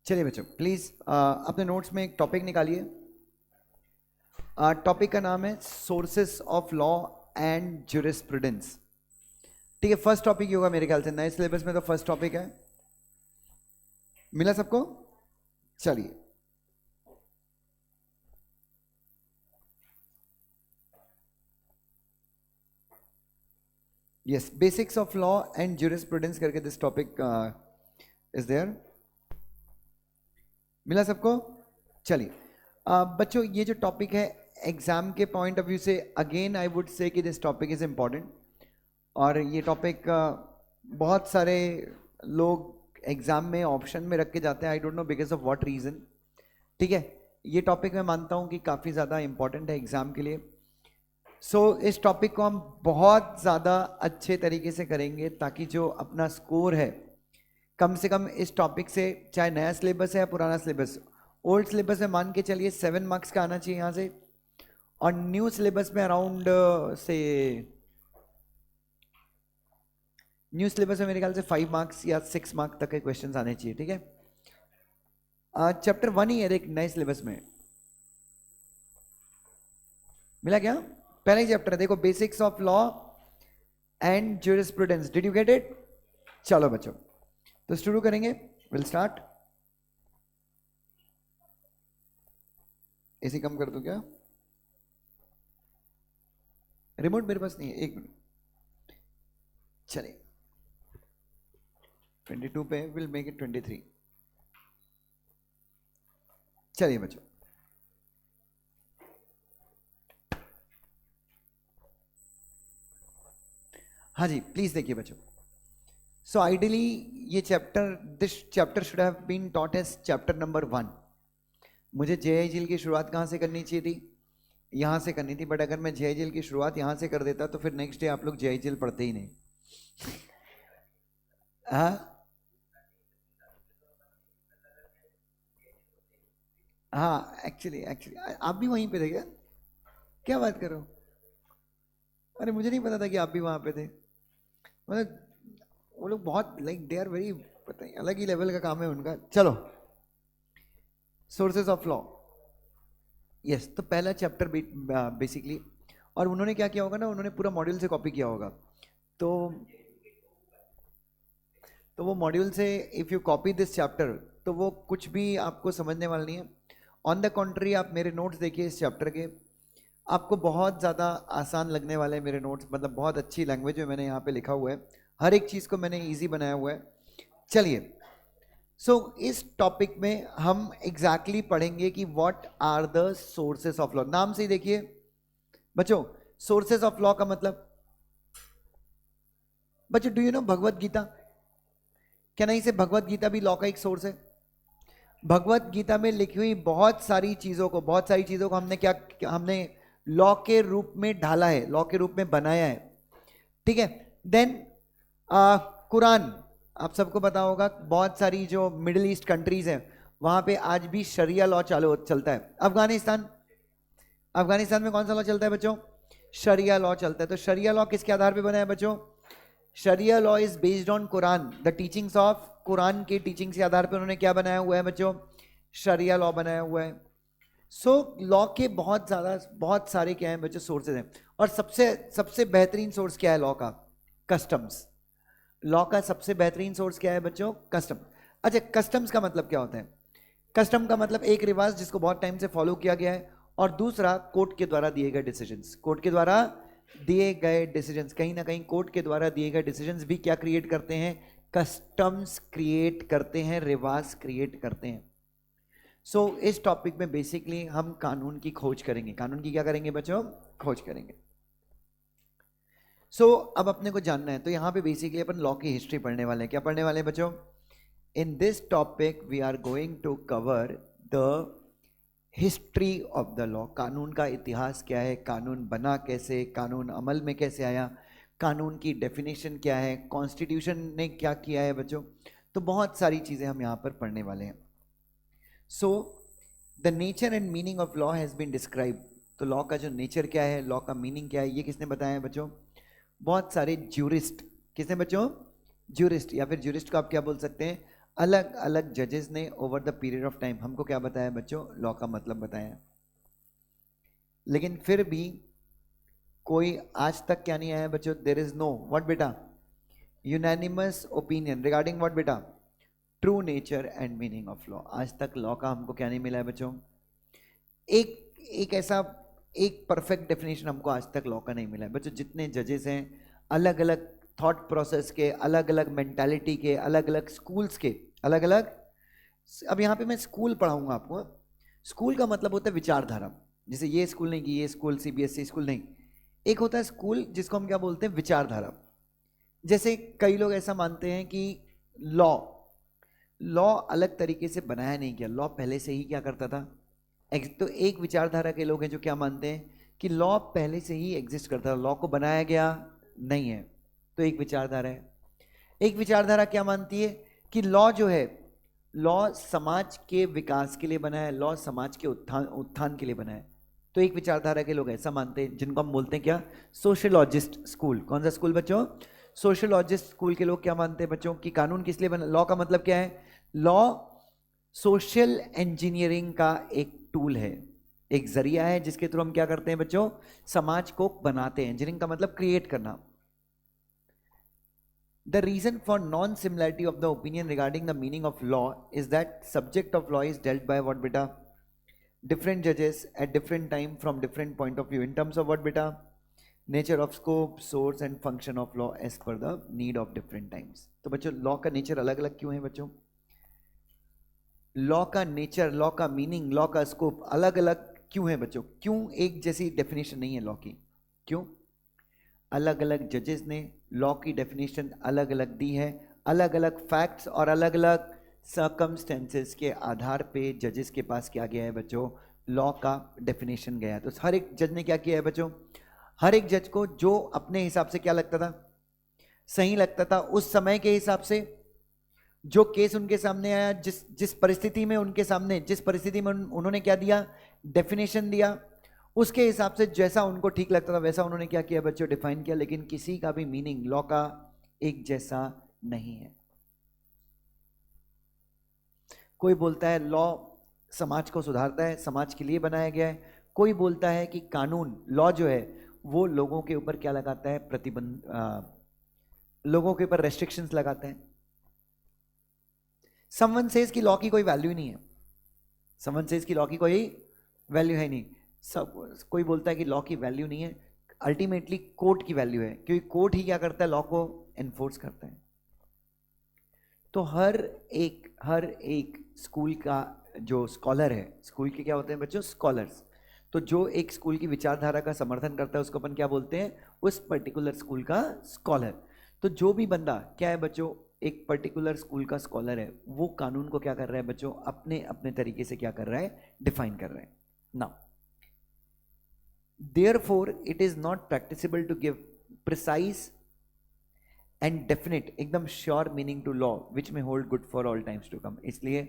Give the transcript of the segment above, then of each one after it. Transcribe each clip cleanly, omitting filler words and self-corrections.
चलिए बच्चों प्लीज अपने नोट्स में एक टॉपिक निकालिए। टॉपिक का नाम है sources of law and jurisprudence. ठीक है, फर्स्ट टॉपिक ही होगा मेरे ख्याल से, नए सिलेबस में तो फर्स्ट टॉपिक है। मिला सबको? चलिए, yes, basics of law and jurisprudence करके दिस टॉपिक इज देयर। मिला सबको? चलिए बच्चों, ये जो टॉपिक है एग्जाम के पॉइंट ऑफ व्यू से, अगेन आई वुड से कि दिस टॉपिक इज इम्पॉर्टेंट। और ये टॉपिक बहुत सारे लोग एग्जाम में ऑप्शन में रख के जाते हैं, I don't know because of what reason. ठीक है, ये टॉपिक मैं मानता हूँ कि काफ़ी ज़्यादा इंपॉर्टेंट है एग्जाम के लिए। सो इस टॉपिक को हम बहुत ज़्यादा अच्छे तरीके से करेंगे ताकि जो अपना स्कोर है कम से कम इस टॉपिक से, चाहे नया सिलेबस है या पुराना सिलेबस, ओल्ड सिलेबस में मान के चलिए 7 मार्क्स का आना चाहिए यहाँ से, और न्यू सिलेबस में अराउंड से न्यू सिलेबस में मेरे ख्याल से 5 मार्क्स या 6 मार्क्स तक के क्वेश्चंस आने चाहिए। ठीक है, चैप्टर 1 ही है एक नए सिलेबस में। मिला क्या? पहला ही चैप्टर है, देखो, basics of law and jurisprudence. Did you get it? चलो बच्चों, तो शुरू करेंगे। Will start. एसी कम कर दूं क्या? रिमोट मेरे पास नहीं है, एक मिनट। चलिए, 22 पे विल मेक इट 23। चलिए बच्चों, हाँ जी प्लीज देखिए बच्चों। सो आइडियली ये chapter, this chapter should have been taught as chapter number 1। मुझे जेआई जेल की शुरुआत कहाँ से करनी चाहिए थी? यहाँ से करनी थी, बट अगर मैं जेआई जेल की शुरुआत यहाँ से कर देता तो फिर नेक्स्ट डे आप लोग जेआई जेल पढ़ते ही नहीं। हाँ हाँ, एक्चुअली आप भी वहीं पे थे क्या? क्या बात कर रहे हो? अरे मुझे नहीं पता था कि आप भी वहाँ पे थे। मतलब वो लोग बहुत लाइक दे आर वेरी, पता नहीं, अलग ही लेवल का काम है उनका। चलो, सोर्सेज ऑफ लॉ, यस। तो पहला चैप्टर बेसिकली, और उन्होंने क्या किया होगा ना, उन्होंने पूरा मॉड्यूल से कॉपी किया होगा। तो वो मॉड्यूल से if you copy this chapter तो वो कुछ भी आपको समझने वाला नहीं है। ऑन द कॉन्ट्री, आप मेरे नोट्स देखिए इस चैप्टर के, आपको बहुत ज़्यादा आसान लगने वाले हैं मेरे नोट्स। मतलब बहुत अच्छी लैंग्वेज में मैंने यहाँ पे लिखा हुआ है, हर एक चीज़ को मैंने ईजी बनाया हुआ है। चलिए, सो इस टॉपिक में हम एग्जैक्टली पढ़ेंगे कि what are the sources of law. नाम से ही देखिए बच्चों, सोर्सेस ऑफ लॉ का मतलब, बच्चों do you know Bhagavad Gita? क्या नहीं से भगवत गीता भी लॉ का एक सोर्स है? भगवत गीता में लिखी हुई बहुत सारी चीज़ों को, हमने क्या, हमने लॉ के रूप में ढाला है, लॉ के रूप में बनाया है। ठीक है, देन कुरान, आप सबको पता होगा, बहुत सारी जो मिडिल ईस्ट कंट्रीज हैं वहाँ पे आज भी शरिया लॉ चालू चलता है। अफगानिस्तान में कौन सा लॉ चलता है बच्चों? शरिया लॉ चलता है। तो शरिया लॉ किसके आधार पे बना है बच्चों? Sharia law is based on Quran, the teachings of Quran के टीचिंग्स के आधार पे उन्होंने क्या बनाया हुआ है बच्चों? शरिया लॉ बनाया हुआ है। सो लॉ के बहुत सारे क्या है बच्चों, सोर्सेज हैं। और सबसे सबसे बेहतरीन सोर्स क्या है लॉ का? कस्टम्स। लॉ का सबसे बेहतरीन सोर्स क्या है बच्चों? कस्टम। अच्छा, कस्टम्स का मतलब क्या होता है? कस्टम का मतलब एक रिवाज जिसको बहुत टाइम से फॉलो किया गया है, और दूसरा कोर्ट के द्वारा दिए गए डिसीजंस। कोर्ट के द्वारा दिए गए डिसीजंस, कहीं ना कहीं कोर्ट के द्वारा दिए गए डिसीजंस भी क्या क्रिएट करते हैं? कस्टम्स क्रिएट करते हैं, रिवाज क्रिएट करते हैं। सो इस टॉपिक में बेसिकली हम कानून की खोज करेंगे। कानून की क्या करेंगे बच्चों? खोज करेंगे। सो अब अपने को जानना है, तो यहाँ पे बेसिकली अपन लॉ की हिस्ट्री पढ़ने वाले हैं। क्या पढ़ने वाले हैं बच्चों? In this topic we are going to cover the history of the law. कानून का इतिहास क्या है, कानून बना कैसे, कानून अमल में कैसे आया, कानून की डेफिनेशन क्या है, कॉन्स्टिट्यूशन ने क्या किया है बच्चों। तो बहुत सारी चीज़ें हम यहाँ पर पढ़ने वाले हैं। So the nature and meaning of law has been describe. तो लॉ का जो नेचर क्या है, लॉ का मीनिंग क्या है, ये किसने बताया है बच्चों? बहुत सारे ज्यूरिस्ट। किसने बच्चों? ज्यूरिस्ट, या फिर ज्यूरिस्ट को आप क्या बोल सकते हैं? अलग अलग जजेस ने over the period of time हमको क्या बताया बच्चों, लॉ का मतलब बताया, लेकिन फिर भी कोई आज तक क्या नहीं आया बच्चों, देर इज नो व्हाट बेटा, यूनानिमस ओपिनियन रिगार्डिंग व्हाट बेटा, true nature and meaning of law. आज तक लॉ का हमको क्या नहीं मिला है बच्चों, एक एक ऐसा एक परफेक्ट डेफिनेशन हमको आज तक लॉ का नहीं मिला है बच्चों। जितने जजेस हैं, अलग अलग थॉट प्रोसेस के, अलग अलग मेंटालिटी के, अलग अलग स्कूल्स के, अलग अलग। अब यहाँ पे मैं स्कूल पढ़ाऊंगा आपको। स्कूल का मतलब होता है विचारधारा। जैसे ये स्कूल नहीं कि ये स्कूल सीबीएसई स्कूल नहीं, एक होता है स्कूल जिसको हम क्या बोलते हैं, विचारधारा। जैसे कई लोग ऐसा मानते हैं कि लॉ लॉ अलग तरीके से बनाया नहीं गया, लॉ पहले से ही क्या करता था। तो एक विचारधारा के लोग हैं जो क्या मानते हैं कि लॉ पहले से ही एग्जिस्ट करता था, लॉ को बनाया गया नहीं है। तो एक विचारधारा है। एक विचारधारा क्या मानती है कि लॉ जो है, लॉ समाज के विकास के लिए बना है, लॉ समाज के उत्थान उत्थान के लिए बना है। तो एक विचारधारा के लोग ऐसा मानते हैं, जिनको हम बोलते हैं क्या, सोशियोलॉजिस्ट स्कूल। कौन सा स्कूल बच्चों, सोशियोलॉजिस्ट स्कूल के लोग क्या मानते हैं बच्चों कि कानून किस लिए बना, लॉ का मतलब क्या है, लॉ सोशल इंजीनियरिंग का एक टूल है, एक जरिया है जिसके थ्रू हम क्या करते हैं बच्चों, समाज को बनाते हैं। इंजीनियरिंग का मतलब क्रिएट करना। The reason for non-similarity of the opinion regarding the meaning of law is that subject of law is dealt by what beta, different judges at different time from different point of view in terms of what beta, nature of scope, source and function of law as per the need of different times। तो बच्चों law का nature अलग अलग क्यों है बच्चों, law का nature, law का मीनिंग, लॉ का स्कोप अलग अलग क्यों है बच्चों, क्यों एक जैसी डेफिनेशन नहीं है लॉ की, क्यों अलग अलग जजेस ने लॉ की डेफिनेशन अलग अलग दी है। अलग अलग फैक्ट्स और अलग अलग सर्कमस्टेंसेस के आधार पे जजेस के पास क्या गया है बच्चों, लॉ का डेफिनेशन गया है। तो हर एक जज ने क्या किया है बच्चों, हर एक जज को जो अपने हिसाब से क्या लगता था, सही लगता था, उस समय के हिसाब से जो केस उनके सामने आया, जिस जिस परिस्थिति में उनके सामने, जिस परिस्थिति में उन्होंने क्या दिया, डेफिनेशन दिया, उसके हिसाब से जैसा उनको ठीक लगता था वैसा उन्होंने क्या किया बच्चों, डिफाइन किया। लेकिन किसी का भी मीनिंग लॉ का एक जैसा नहीं है। कोई बोलता है लॉ समाज को सुधारता है, समाज के लिए बनाया गया है। कोई बोलता है कि कानून, लॉ जो है वो लोगों के ऊपर क्या लगाता है, प्रतिबंध, लोगों के ऊपर रेस्ट्रिक्शंस लगाता है। समवन सेज कि लॉ की कोई वैल्यू नहीं है, समवन सेज कि लॉ की कोई वैल्यू है नहीं। सब कोई बोलता है कि लॉ की वैल्यू नहीं है, अल्टीमेटली कोर्ट की वैल्यू है, क्योंकि कोर्ट ही क्या करता है, लॉ को एनफोर्स करता है। तो हर एक स्कूल का जो स्कॉलर है, स्कूल के क्या होते हैं बच्चों, स्कॉलर्स। तो जो एक स्कूल की विचारधारा का समर्थन करता है उसको अपन क्या बोलते हैं, उस पर्टिकुलर स्कूल का स्कॉलर। तो जो भी बंदा क्या है बच्चों, एक पर्टिकुलर स्कूल का स्कॉलर है, वो कानून को क्या कर रहा है बच्चों, अपने अपने तरीके से क्या कर रहा है, डिफाइन कर रहा है। Now therefore it is not practicable to give precise and definite, एकदम sure meaning to law which may hold good for all times to come. इसलिए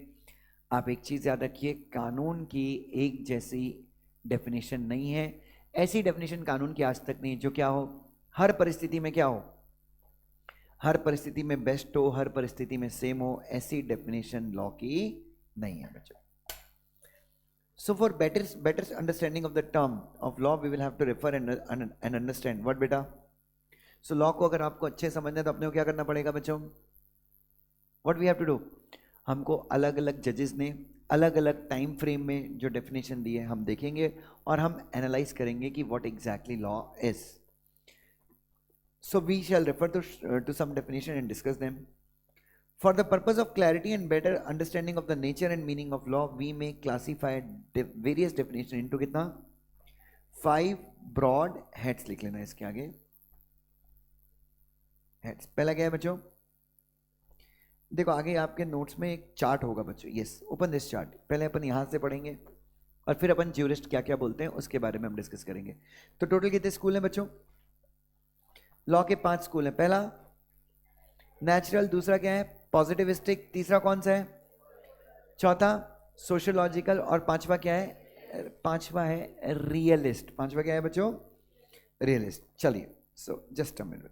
आप एक चीज याद रखिए, कानून की एक जैसी डेफिनेशन नहीं है। ऐसी डेफिनेशन कानून की आज तक नहीं जो क्या हो, हर परिस्थिति में क्या हो, हर परिस्थिति में बेस्ट हो, हर परिस्थिति में सेम हो, ऐसी डेफिनेशन लॉ की नहीं है बच्चों। So for better understanding of the term of law, we will have to refer and understand what बेटा। So law को अगर आपको अच्छे समझना है तो अपने को क्या करना पड़ेगा बच्चों, what we have to do, हमको अलग अलग जजेस ने अलग अलग टाइम फ्रेम में जो डेफिनेशन दी है हम देखेंगे और हम एनालाइज करेंगे कि what exactly law is. So we shall refer to some definition and discuss them. For the purpose of clarity and better understanding of the nature and meaning of law, we may classify various definitions into कितना, 5 broad heads लिख लेना इसके आगे, heads। पहला क्या है बच्चों, देखो आगे आपके नोट्स में एक चार्ट होगा बच्चों, यस ओपन दिस चार्ट। पहले अपन यहां से पढ़ेंगे और फिर अपन ज्यूरिस्ट क्या क्या बोलते हैं उसके बारे में हम डिस्कस करेंगे। तो टोटल कितने स्कूल हैं बच्चों, लॉ के 5 स्कूल हैं। पहला नेचुरल, दूसरा क्या है पॉजिटिविस्टिक, तीसरा कौन सा है, चौथा सोशियोलॉजिकल, और पांचवा क्या है, पांचवा है रियलिस्ट। पांचवा क्या है बच्चों, रियलिस्ट। चलिए सो जस्ट अ मिनट।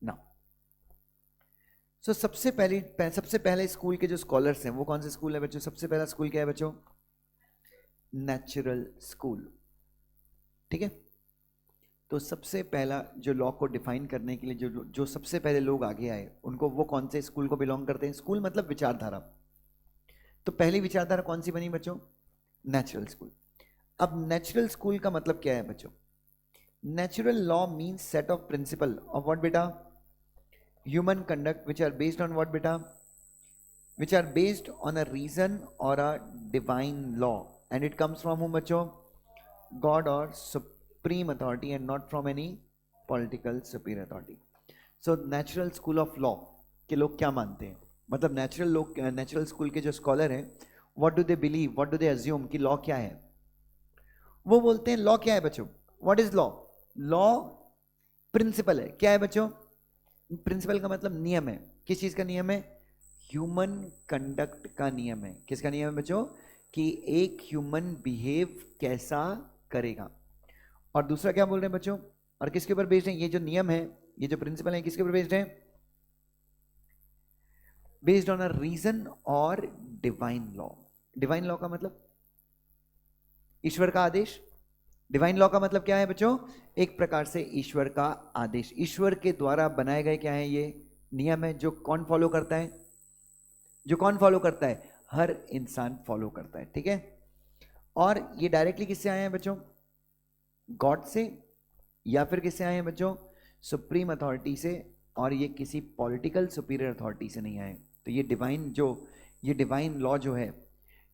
ना। सबसे पहले स्कूल के जो स्कॉलर्स हैं वो कौन से स्कूल है बच्चों? सबसे पहला स्कूल क्या है बच्चों? Natural school. ठीक है, तो सबसे पहला जो लॉ को डिफाइन करने के लिए जो जो सबसे पहले लोग आगे आए, उनको वो कौन से स्कूल को बिलोंग करते हैं? स्कूल मतलब विचारधारा। तो पहली विचारधारा कौन सी बनी बच्चों? Natural school. अब नेचुरल स्कूल का मतलब क्या है बच्चों? Natural law means set of principle of what बेटा? Human conduct which are based on what बेटा? which are based on a reason or a divine law, and it comes from whom बच्चों? God or supreme authority, and not from any political superior authority. So natural school of law के लोग क्या मानते हैं? मतलब natural school के जो scholar हैं, what do they believe, what do they assume कि लॉ क्या है? वो बोलते हैं लॉ क्या है बच्चों? What is law? Law principal है। क्या है बच्चों? प्रिंसिपल का मतलब नियम है। किस चीज का नियम है? ह्यूमन कंडक्ट का नियम है। किसका नियम है बच्चों? कि एक ह्यूमन बिहेव कैसा करेगा। और दूसरा क्या बोल रहे हैं बच्चों? और किसके ऊपर बेस्ड है ये जो नियम है, ये जो प्रिंसिपल है, किसके ऊपर बेस्ड है? बेस्ड ऑन अ रीजन और डिवाइन लॉ। डिवाइन लॉ का मतलब ईश्वर का आदेश। डिवाइन लॉ का मतलब क्या है बच्चों? एक प्रकार से ईश्वर का आदेश, ईश्वर के द्वारा बनाए गए क्या है? ये नियम है। जो कौन फॉलो करता है? जो कौन फॉलो करता है? हर इंसान फॉलो करता है। ठीक है, और ये डायरेक्टली किससे आए हैं बच्चों? गॉड से, या फिर किससे आए हैं बच्चों? सुप्रीम अथॉरिटी से। और ये किसी पॉलिटिकल सुपीरियर अथॉरिटी से नहीं आए। तो ये डिवाइन लॉ जो है,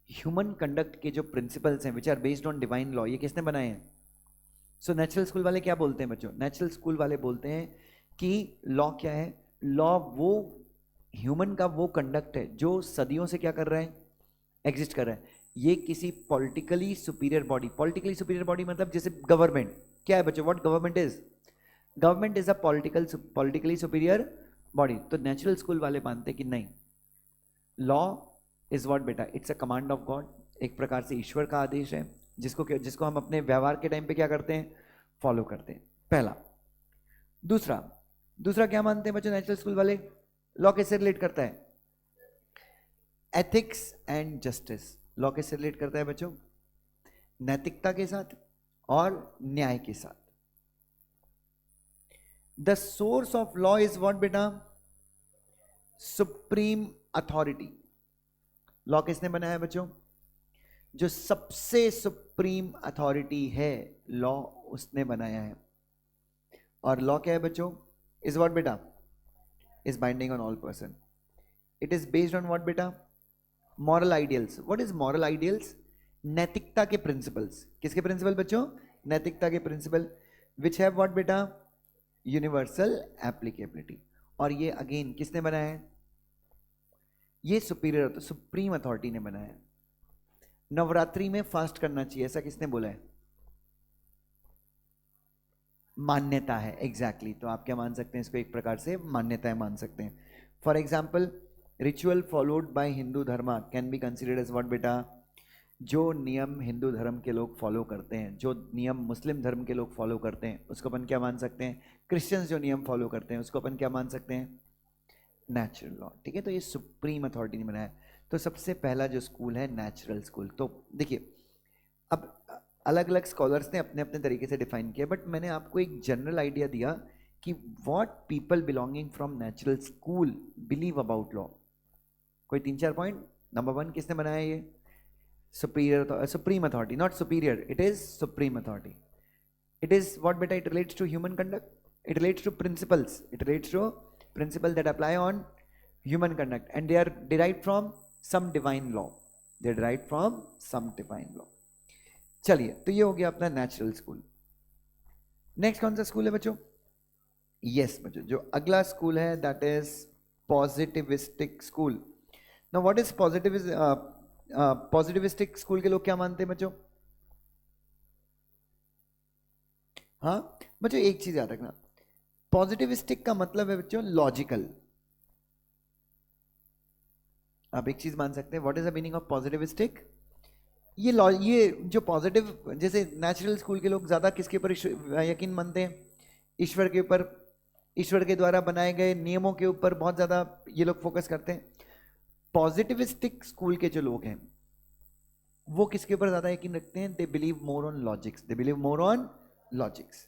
ह्यूमन कंडक्ट के जो प्रिंसिपल्स हैं which are based on divine law, ये किसने बनाए हैं? सो नेचुरल स्कूल वाले क्या बोलते हैं बच्चों? नेचुरल स्कूल वाले बोलते हैं कि लॉ क्या है? लॉ वो ह्यूमन का वो कंडक्ट है जो सदियों से क्या कर रहा है? एग्जिस्ट कर रहा है। ये किसी पॉलिटिकली सुपीरियर बॉडी मतलब जैसे गवर्नमेंट क्या है बच्चों? What government is? Government is a politically superior body. तो नेचुरल स्कूल वाले मानते हैं कि नहीं, लॉ इज व्हाट बेटा? It's a command of God. एक प्रकार से ईश्वर का आदेश है जिसको हम अपने व्यवहार के टाइम पे क्या करते हैं? फॉलो करते हैं। पहला। दूसरा क्या मानते हैं बच्चों नेचुरल स्कूल वाले? लॉ कैसे रिलेट करता है? Ethics and justice. लॉ कैसे रिलेट करता है बच्चों? नैतिकता के साथ और न्याय के साथ। The source of law is what बेटा? Supreme authority. लॉ किसने बनाया है बच्चों? जो सबसे सुप्रीम अथॉरिटी है, लॉ उसने बनाया है। और लॉ क्या है बच्चों? इज व्हाट बेटा? Is binding on all person. It is based on what बेटा? Moral ideals. What is moral ideals? नैतिकता के प्रिंसिपल्स। किसके प्रिंसिपल बच्चों? नैतिकता के प्रिंसिपल विच हैव व्हाट बेटा? Universal applicability. और ये अगेन किसने बनाया है? ये सुप्रीम अथॉरिटी ने बनाया है। नवरात्रि में फास्ट करना चाहिए, ऐसा किसने बोला है? मान्यता है। एग्जैक्टली तो आप क्या मान सकते हैं इसको? एक प्रकार से मान्यताएं मान सकते हैं। For example, ritual followed by Hindu dharma can be considered as what बेटा? जो नियम हिंदू धर्म के लोग फॉलो करते हैं, जो नियम मुस्लिम धर्म के लोग फॉलो करते हैं, उसको अपन क्या मान सकते हैं? क्रिश्चियंस जो नियम फॉलो करते हैं उसको अपन क्या मान सकते हैं? Natural law. ठीक है, तो ये सुप्रीम अथॉरिटी ने बनाया। तो सबसे पहला जो स्कूल है नेचुरल स्कूल। तो देखिए, अब अलग अलग स्कॉलर्स ने अपने अपने तरीके से डिफाइन किया, बट मैंने आपको एक जनरल आइडिया दिया कि what people belonging from natural school believe about law. कोई 3-4 पॉइंट। नंबर 1 किसने बनाया ये? Supreme authority, not superior, it is supreme authority. It is what बेटा? It relates to human conduct, it relates to principles, it relates to principles that apply on human conduct, and they are derived from some divine law. They are derived from some divine law. चलिए, तो ये हो गया अपना natural school. Next कौन सा school है बच्चों? यस बच्चों, जो अगला स्कूल है that is positivistic school. Now what is positivistic school के लोग क्या मानते हैं बच्चों? हाँ बच्चों, एक चीज याद रखना, पॉजिटिविस्टिक का मतलब है बच्चों लॉजिकल। आप एक चीज मान सकते हैं, what is the meaning of positivistic? ये जो पॉजिटिव, जैसे नेचुरल स्कूल के लोग ज्यादा किसके ऊपर यकीन मानते हैं? ईश्वर के ऊपर। ईश्वर के द्वारा बनाए गए नियमों के ऊपर बहुत ज्यादा ये लोग फोकस करते हैं। पॉजिटिविस्टिक स्कूल के जो लोग हैं वो किसके ऊपर ज्यादा यकीन रखते हैं? They believe more on logics, they believe more on logics.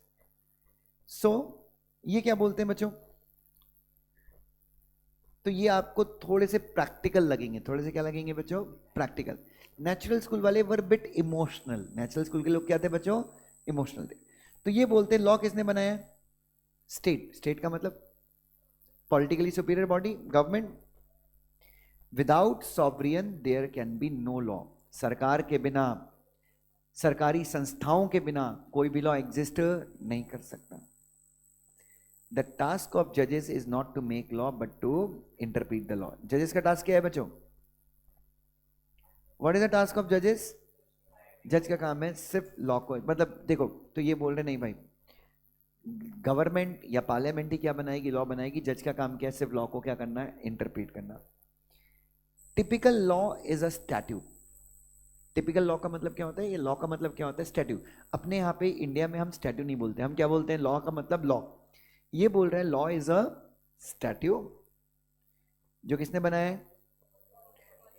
So ये क्या बोलते हैं बच्चों? तो ये आपको थोड़े से प्रैक्टिकल लगेंगे। थोड़े से क्या लगेंगे बच्चों? प्रैक्टिकल। नेचुरल स्कूल वाले वर बिट इमोशनल। नेचुरल स्कूल के लोग क्या थे बच्चों? इमोशनल थे। तो ये बोलते हैं लॉ किसने बनाया? स्टेट। स्टेट का मतलब politically superior body, government. Without sovereign there can be no law. सरकार के बिना, सरकारी संस्थाओं के बिना कोई भी लॉ एग्जिस्ट नहीं कर सकता। द टास्क ऑफ जजेस is not to make law but to interpret the law. जजेस का टास्क क्या है बच्चों? What is the task of जजेस? जज का काम है सिर्फ लॉ को, मतलब देखो, तो ये बोल रहे नहीं भाई, गवर्नमेंट या पार्लियामेंट ही क्या बनाएगी? लॉ बनाएगी। जज का काम क्या है? सिर्फ लॉ को क्या करना है? इंटरप्रीट करना। Typical law is a statute. Typical law का मतलब क्या होता है? ये लॉ का मतलब क्या होता है? स्टैट्यू। अपने यहाँ पे इंडिया में हम स्टैट्यू नहीं बोलते, हम क्या बोलते हैं? लॉ का मतलब लॉ। ये बोल रहे हैं लॉ इज अ स्टैट्यू, जो किसने बनाया है?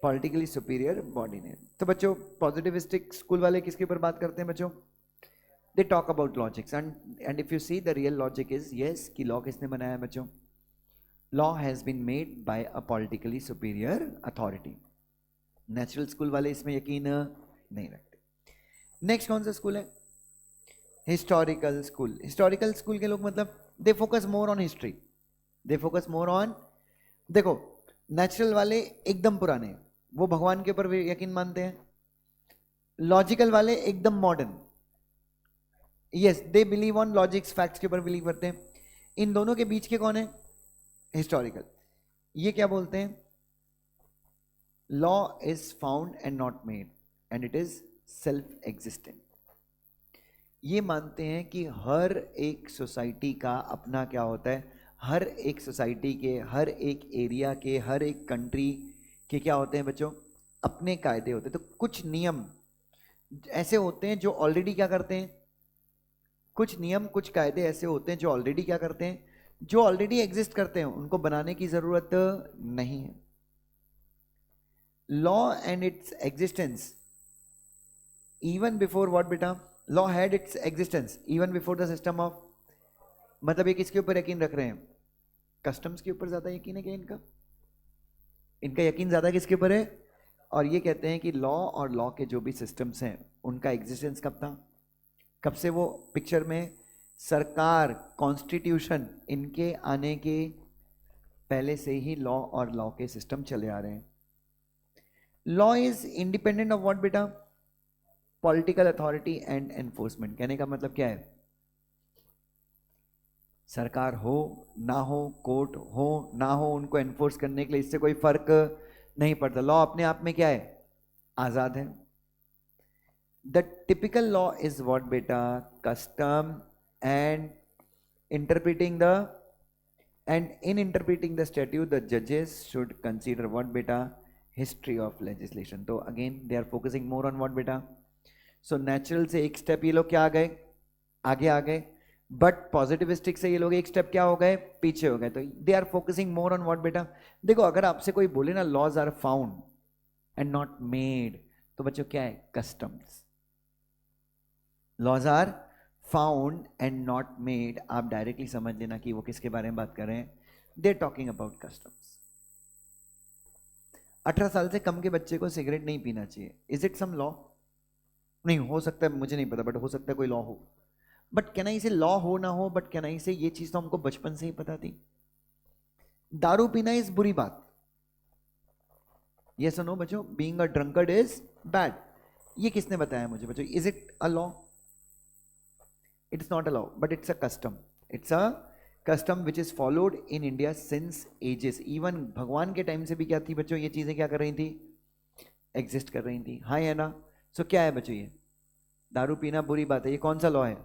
पॉलिटिकली सुपीरियर बॉडी ने। तो बच्चों पॉजिटिविस्टिक स्कूल वाले किसके ऊपर बात करते हैं बच्चों? They talk about logics and if you see the real logic is yes, कि लॉ किसने बनाया है बच्चों? Law has been made by a politically superior authority. Natural school वाले इसमें यकीन नहीं रखते। नेक्स्ट कौन सा स्कूल है? Historical school. हिस्टोरिकल स्कूल के लोग मतलब दे focus more on history, they focus more on, देखो नेचुरल वाले एकदम पुराने, वो भगवान के ऊपर यकीन मानते हैं। लॉजिकल वाले एकदम modern, yes they believe on logics, facts के ऊपर बिलीव करते हैं। इन दोनों के बीच के कौन है? हिस्टोरिकल। ये क्या बोलते हैं? Law is found and not made and it is self existent. ये मानते हैं कि हर एक सोसाइटी का अपना क्या होता है? हर एक सोसाइटी के, हर एक एरिया के, हर एक कंट्री के क्या होते हैं बच्चों? अपने कायदे होते हैं। तो कुछ नियम ऐसे होते हैं जो ऑलरेडी क्या करते हैं? कुछ नियम, कुछ कायदे ऐसे होते हैं जो ऑलरेडी क्या करते हैं? जो ऑलरेडी एग्जिस्ट करते हैं, उनको बनाने की जरूरत नहीं है। Law and its existence even before what बेटा? Law had its existence even before the system of, मतलब ये किसके ऊपर यकीन रख रहे हैं? कस्टम्स के ऊपर ज्यादा यकीन है क्या इनका? इनका यकीन ज्यादा किसके ऊपर है? और ये कहते हैं कि लॉ और लॉ के जो भी सिस्टम्स हैं उनका एग्जिस्टेंस कब था? कब से वो पिक्चर में? सरकार, कॉन्स्टिट्यूशन, इनके आने के पहले से ही लॉ और लॉ के सिस्टम चले आ रहे हैं। Law is independent of what बेटा? Political authority and enforcement. कहने का मतलब क्या है? सरकार हो ना हो, कोर्ट हो ना हो, उनको एनफोर्स करने के लिए इससे कोई फर्क नहीं पड़ता। लॉ अपने आप में क्या है? आजाद है। The typical law is what बेटा? Custom and interpreting the, and in interpreting the statute the judges should consider what beta? History of legislation. तो again they are focusing more on what beta? So natural से एक step ये लोग क्या आ गए? आगे आ गए। बट पॉजिटिविस्टिक से ये लोग एक स्टेप क्या हो गए? पीछे हो गए। तो they are focusing more on what बेटा? देखो अगर आपसे कोई बोले ना laws are found and not made, तो बच्चों क्या है? Customs. Laws are found and not made, आप डायरेक्टली समझ लेना कि वो किसके बारे में बात कर रहे हैं? They talking about customs. 18 साल से कम के बच्चे को सिगरेट नहीं पीना चाहिए। Is it some law? नहीं, हो सकता है, मुझे नहीं पता, बट हो सकता है कोई लॉ हो। बट कहना इसे लॉ हो ना हो, बट कहना इसे ये चीज तो हमको बचपन से ही पता थी। दारू पीना इज बुरी बात, ये सुनो बच्चों, being a drunkard is bad. ये किसने बताया मुझे बच्चों? Is it a law? It's not a law, but it's a custom. It's a custom which is followed in India since ages. Even भगवान के टाइम से भी क्या थी बच्चों? ये चीजें क्या कर रही थी? एग्जिस्ट कर रही थी। हाँ है ना? सो क्या है बच्चों? ये दारू पीना बुरी बात है, ये कौन सा लॉ है?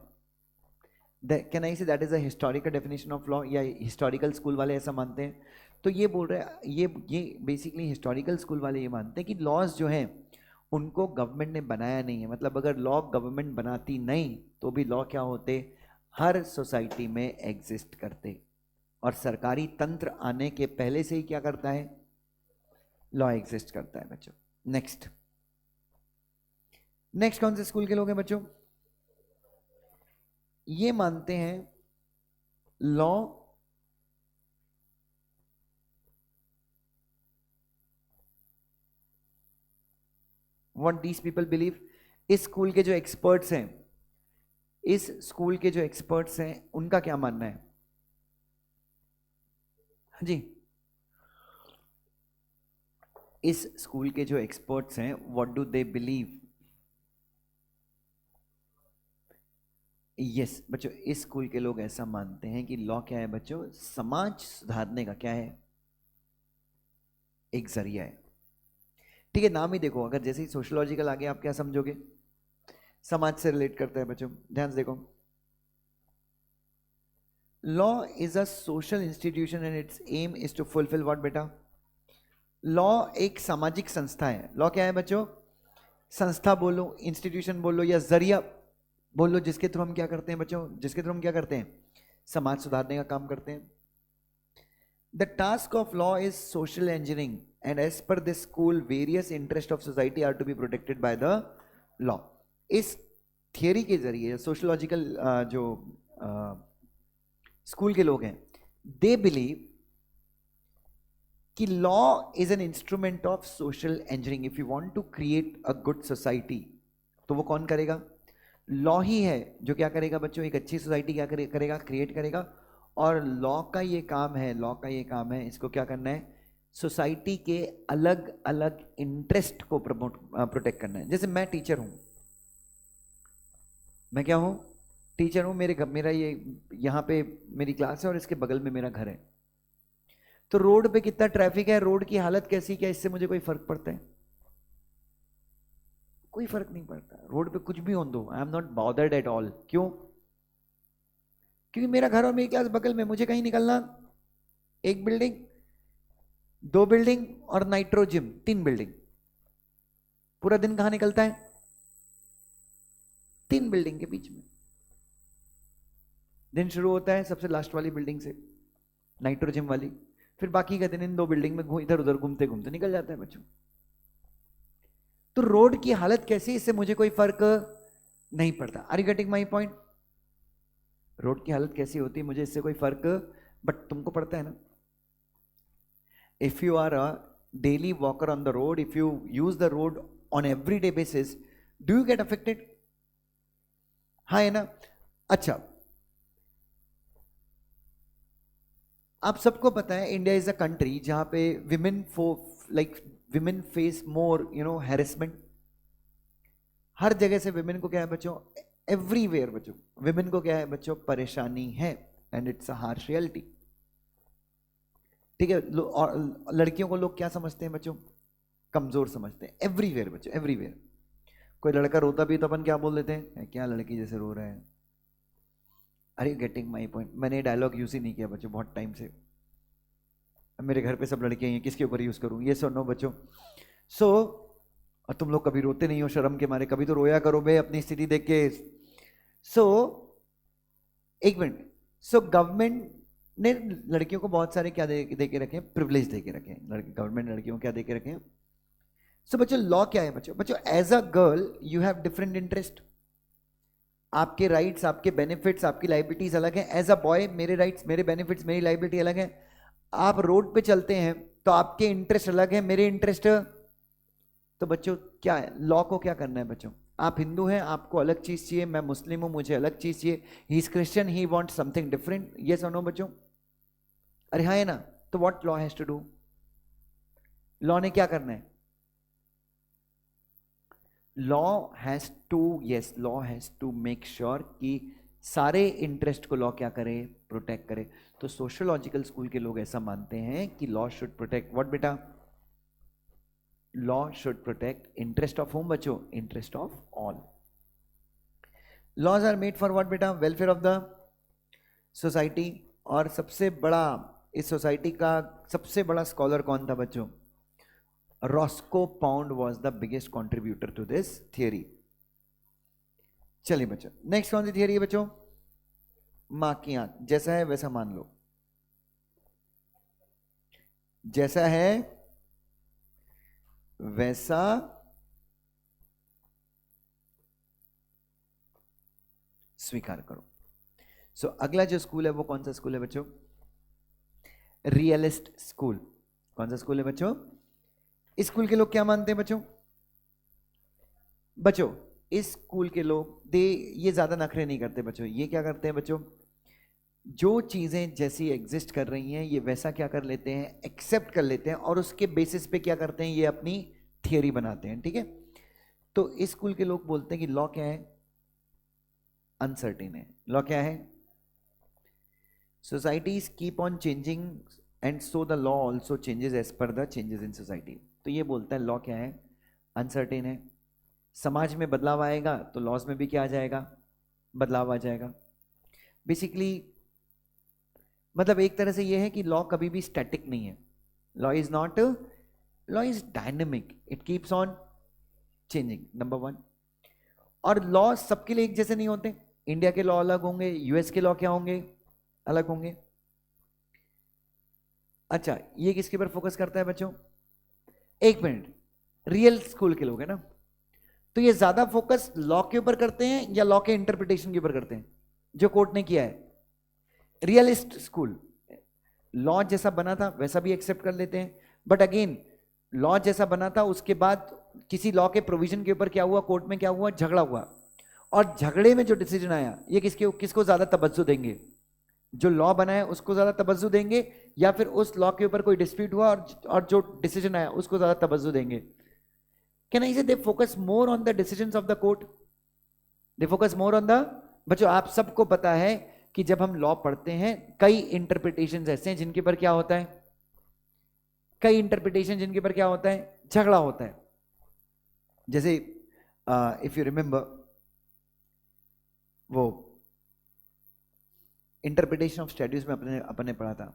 Can I say that is a historical definition of law? या हिस्टोरिकल स्कूल वाले ऐसा मानते हैं? तो ये बोल रहे हैं, ये बेसिकली हिस्टोरिकल स्कूल वाले ये मानते हैं कि लॉज जो हैं उनको गवर्नमेंट ने बनाया नहीं है। मतलब अगर लॉ गवर्नमेंट बनाती नहीं तो भी लॉ क्या होते? हर सोसाइटी में एग्जिस्ट करते। और सरकारी तंत्र आने के पहले से ही क्या करता है, लॉ एग्जिस्ट करता है बच्चों। नेक्स्ट नेक्स्ट कौन से स्कूल के लोग हैं बच्चों, ये मानते हैं law what these people believe. इस स्कूल के जो एक्सपर्ट्स हैं, इस स्कूल के जो एक्सपर्ट्स हैं उनका क्या मानना है, हाँ जी, इस स्कूल के जो एक्सपर्ट्स हैं what do they believe. Yes बच्चों, इस स्कूल के लोग ऐसा मानते हैं कि लॉ क्या है बच्चों, समाज सुधारने का क्या है, एक जरिया है। ठीक है, नाम ही देखो, अगर जैसे ही सोशलॉजिकल आगे आप क्या समझोगे, समाज से रिलेट करते हैं बच्चों। ध्यान से देखो, law is a social institution and its aim is to fulfil what बेटा, लॉ एक सामाजिक संस्था है। लॉ क्या है बच्चों, संस्था बोलो, इंस्टीट्यूशन बोलो, या जरिया बोलो, जिसके थ्रू हम क्या करते हैं बच्चों, जिसके थ्रू हम क्या करते हैं, समाज सुधारने का काम करते हैं। The task of law is social engineering and as per this school various interest of society are to be protected by the law. इस थियरी के जरिए सोशलॉजिकल जो स्कूल के लोग हैं, दे बिलीव कि law is an instrument of social engineering. If you want to create a good society, तो वो कौन करेगा, लॉ ही है जो क्या करेगा बच्चों, एक अच्छी सोसाइटी क्या करेगा, क्रिएट करेगा। और लॉ का ये काम है, लॉ का ये काम है, इसको क्या करना है, सोसाइटी के अलग अलग इंटरेस्ट को प्रोटेक्ट करना है। जैसे मैं टीचर हूं, मैं क्या हूं, टीचर हूं, मेरा ये यहाँ पे मेरी क्लास है और इसके बगल में मेरा घर है, तो रोड पे कितना ट्रैफिक है, रोड की हालत कैसी, क्या इससे मुझे कोई फर्क पड़ता है, कोई फर्क नहीं पड़ता। रोड पे कुछ भी हो दो, I am not bothered at all. क्यों, क्योंकि मेरा घर और मेरी क्लास बगल में, मुझे कहीं निकलना, एक बिल्डिंग, दो बिल्डिंग और नाइट्रो जिम, तीन बिल्डिंग, पूरा दिन कहां निकलता है, तीन बिल्डिंग के बीच में। दिन शुरू होता है सबसे लास्ट वाली बिल्डिंग से, नाइट्रो जिम वाली, फिर बाकी का दिन इन दो बिल्डिंग में इधर उधर घूमते घूमते निकल जाता है बच्चों। तो रोड की हालत कैसी, इससे मुझे कोई फर्क नहीं पड़ता। Are you getting my point, road की हालत कैसी होती है मुझे इससे कोई फर्क, बट तुमको पड़ता है ना। If you are a daily walker on the road, if you use the road on everyday basis, do you get affected, हाँ है ना। अच्छा, आप सबको पता है इंडिया इज अ कंट्री जहां पे विमेन फेस मोर हैरेसमेंट। हर जगह से विमेन को क्या है बच्चों, एवरीवेयर बच्चों, विमेन को क्या है बच्चों, परेशानी है, and it's a harsh reality. ठीक है, और लड़कियों को लोग क्या समझते हैं बच्चों, कमजोर समझते हैं, एवरीवेयर बच्चों, एवरीवेयर। कोई लड़का रोता भी तो अपन क्या बोल देते हैं, क्या लड़की जैसे रो रहे हैं। Are you getting my point, मैंने डायलॉग यूज ही नहीं किया बच्चों बहुत टाइम से। मेरे घर पे सब लड़कियां हैं, किसके ऊपर यूज करूं, ये सुनो बच्चों। सो और तुम लोग कभी रोते नहीं हो शर्म के मारे, कभी तो रोया करो बे अपनी स्थिति देख के। सो एक मिनट, सो गवर्नमेंट ने लड़कियों को बहुत सारे क्या दे के रखे हैं, प्रिविलेज दे के रखे हैं। गवर्नमेंट लड़कियों को क्या दे के रखे हैं। सो बच्चों लॉ क्या है बच्चों, बच्चों as a girl you have different interest, आपके राइट्स, आपके बेनिफिट्स, आपकी लाइबिलिटीज अलग है। एज अ बॉय मेरे राइट्स, मेरे बेनिफिट्स, मेरी लाइबिलिटी अलग है। आप रोड पे चलते हैं तो आपके इंटरेस्ट अलग है, मेरे इंटरेस्ट। तो बच्चों क्या है, लॉ को क्या करना है बच्चों, आप हिंदू हैं आपको अलग चीज चाहिए, मैं मुस्लिम हूं मुझे अलग चीज चाहिए, he is Christian he want something different, yes और नो बच्चों। अरे हाँ है ना, तो what law has to do, law ने क्या करना है, law has to, yes law has to make sure कि सारे इंटरेस्ट को लॉ क्या करे, प्रोटेक्ट करे। तो सोशियोलॉजिकल स्कूल के लोग ऐसा मानते हैं कि लॉ शुड प्रोटेक्ट व्हाट बेटा, law should protect interest of whom बच्चों, interest of all. Laws are made for what बेटा, वेलफेयर ऑफ द सोसाइटी। और सबसे बड़ा, इस सोसाइटी का सबसे बड़ा स्कॉलर कौन था बच्चों, Roscoe Pound was the biggest contributor to this theory. चलिए बच्चों, नेक्स्ट कौन सी थियरी है बच्चों, मां की आंख, जैसा है वैसा मान लो। जैसा है वैसा स्वीकार करो। सो अगला जो स्कूल है वो कौन सा स्कूल है बच्चों? Realist school. कौन सा स्कूल है बच्चों? इस स्कूल के लोग क्या मानते हैं बच्चों? बच्चों इस स्कूल के लोग ये ज्यादा नखरे नहीं करते बच्चों। ये क्या करते हैं बच्चों? जो चीजें जैसी एग्जिस्ट कर रही हैं ये वैसा क्या कर लेते हैं? एक्सेप्ट कर लेते हैं और उसके बेसिस पे क्या करते हैं? ये अपनी थियरी बनाते हैं। ठीक है, तो इस स्कूल के लोग बोलते हैं कि लॉ क्या है? अनसर्टेन है। लॉ क्या है? Societies keep on changing and so the law also changes as per the changes in society. तो ये बोलता है लॉ क्या है? अनसर्टेन है। समाज में बदलाव आएगा तो लॉज में भी क्या आ जाएगा? बदलाव आ जाएगा। बेसिकली मतलब एक तरह से ये है कि लॉ कभी भी स्टैटिक नहीं है। Law is not, law is dynamic, it keeps on changing, number one. और लॉ सबके लिए एक जैसे नहीं होते। इंडिया के लॉ अलग होंगे, यूएस के लॉ क्या होंगे? अलग होंगे। अच्छा, ये किसके ऊपर फोकस करता है बच्चों? एक मिनट, रियल स्कूल के लोग है ना, तो ये ज्यादा फोकस लॉ के ऊपर करते हैं या लॉ के इंटरप्रिटेशन के ऊपर करते हैं जो कोर्ट ने किया है? रियलिस्ट स्कूल लॉ जैसा बना था वैसा भी एक्सेप्ट कर लेते हैं, बट अगेन लॉ जैसा बना था उसके बाद किसी लॉ के प्रोविजन के ऊपर क्या हुआ? कोर्ट में क्या हुआ? झगड़ा हुआ, और झगड़े में जो डिसीजन आया ये किसको ज्यादा तवज्जो देंगे? जो लॉ बना है उसको ज्यादा तवज्जो देंगे, या फिर उस लॉ के ऊपर कोई डिस्प्यूट हुआ और जो डिसीजन आया उसको ज्यादा तवज्जो देंगे? कैन आई से दे focus more on the decisions of the court, they focus more on the. बच्चों आप सबको पता है कि जब हम लॉ पढ़ते हैं कई इंटरप्रिटेशंस ऐसे हैं जिनके ऊपर क्या होता है? कई इंटरप्रिटेशन जिनके ऊपर क्या होता है? झगड़ा होता है। जैसे इफ यू रिमेंबर वो इंटरप्रिटेशन ऑफ स्टैट्यूज में अपने पढ़ा था,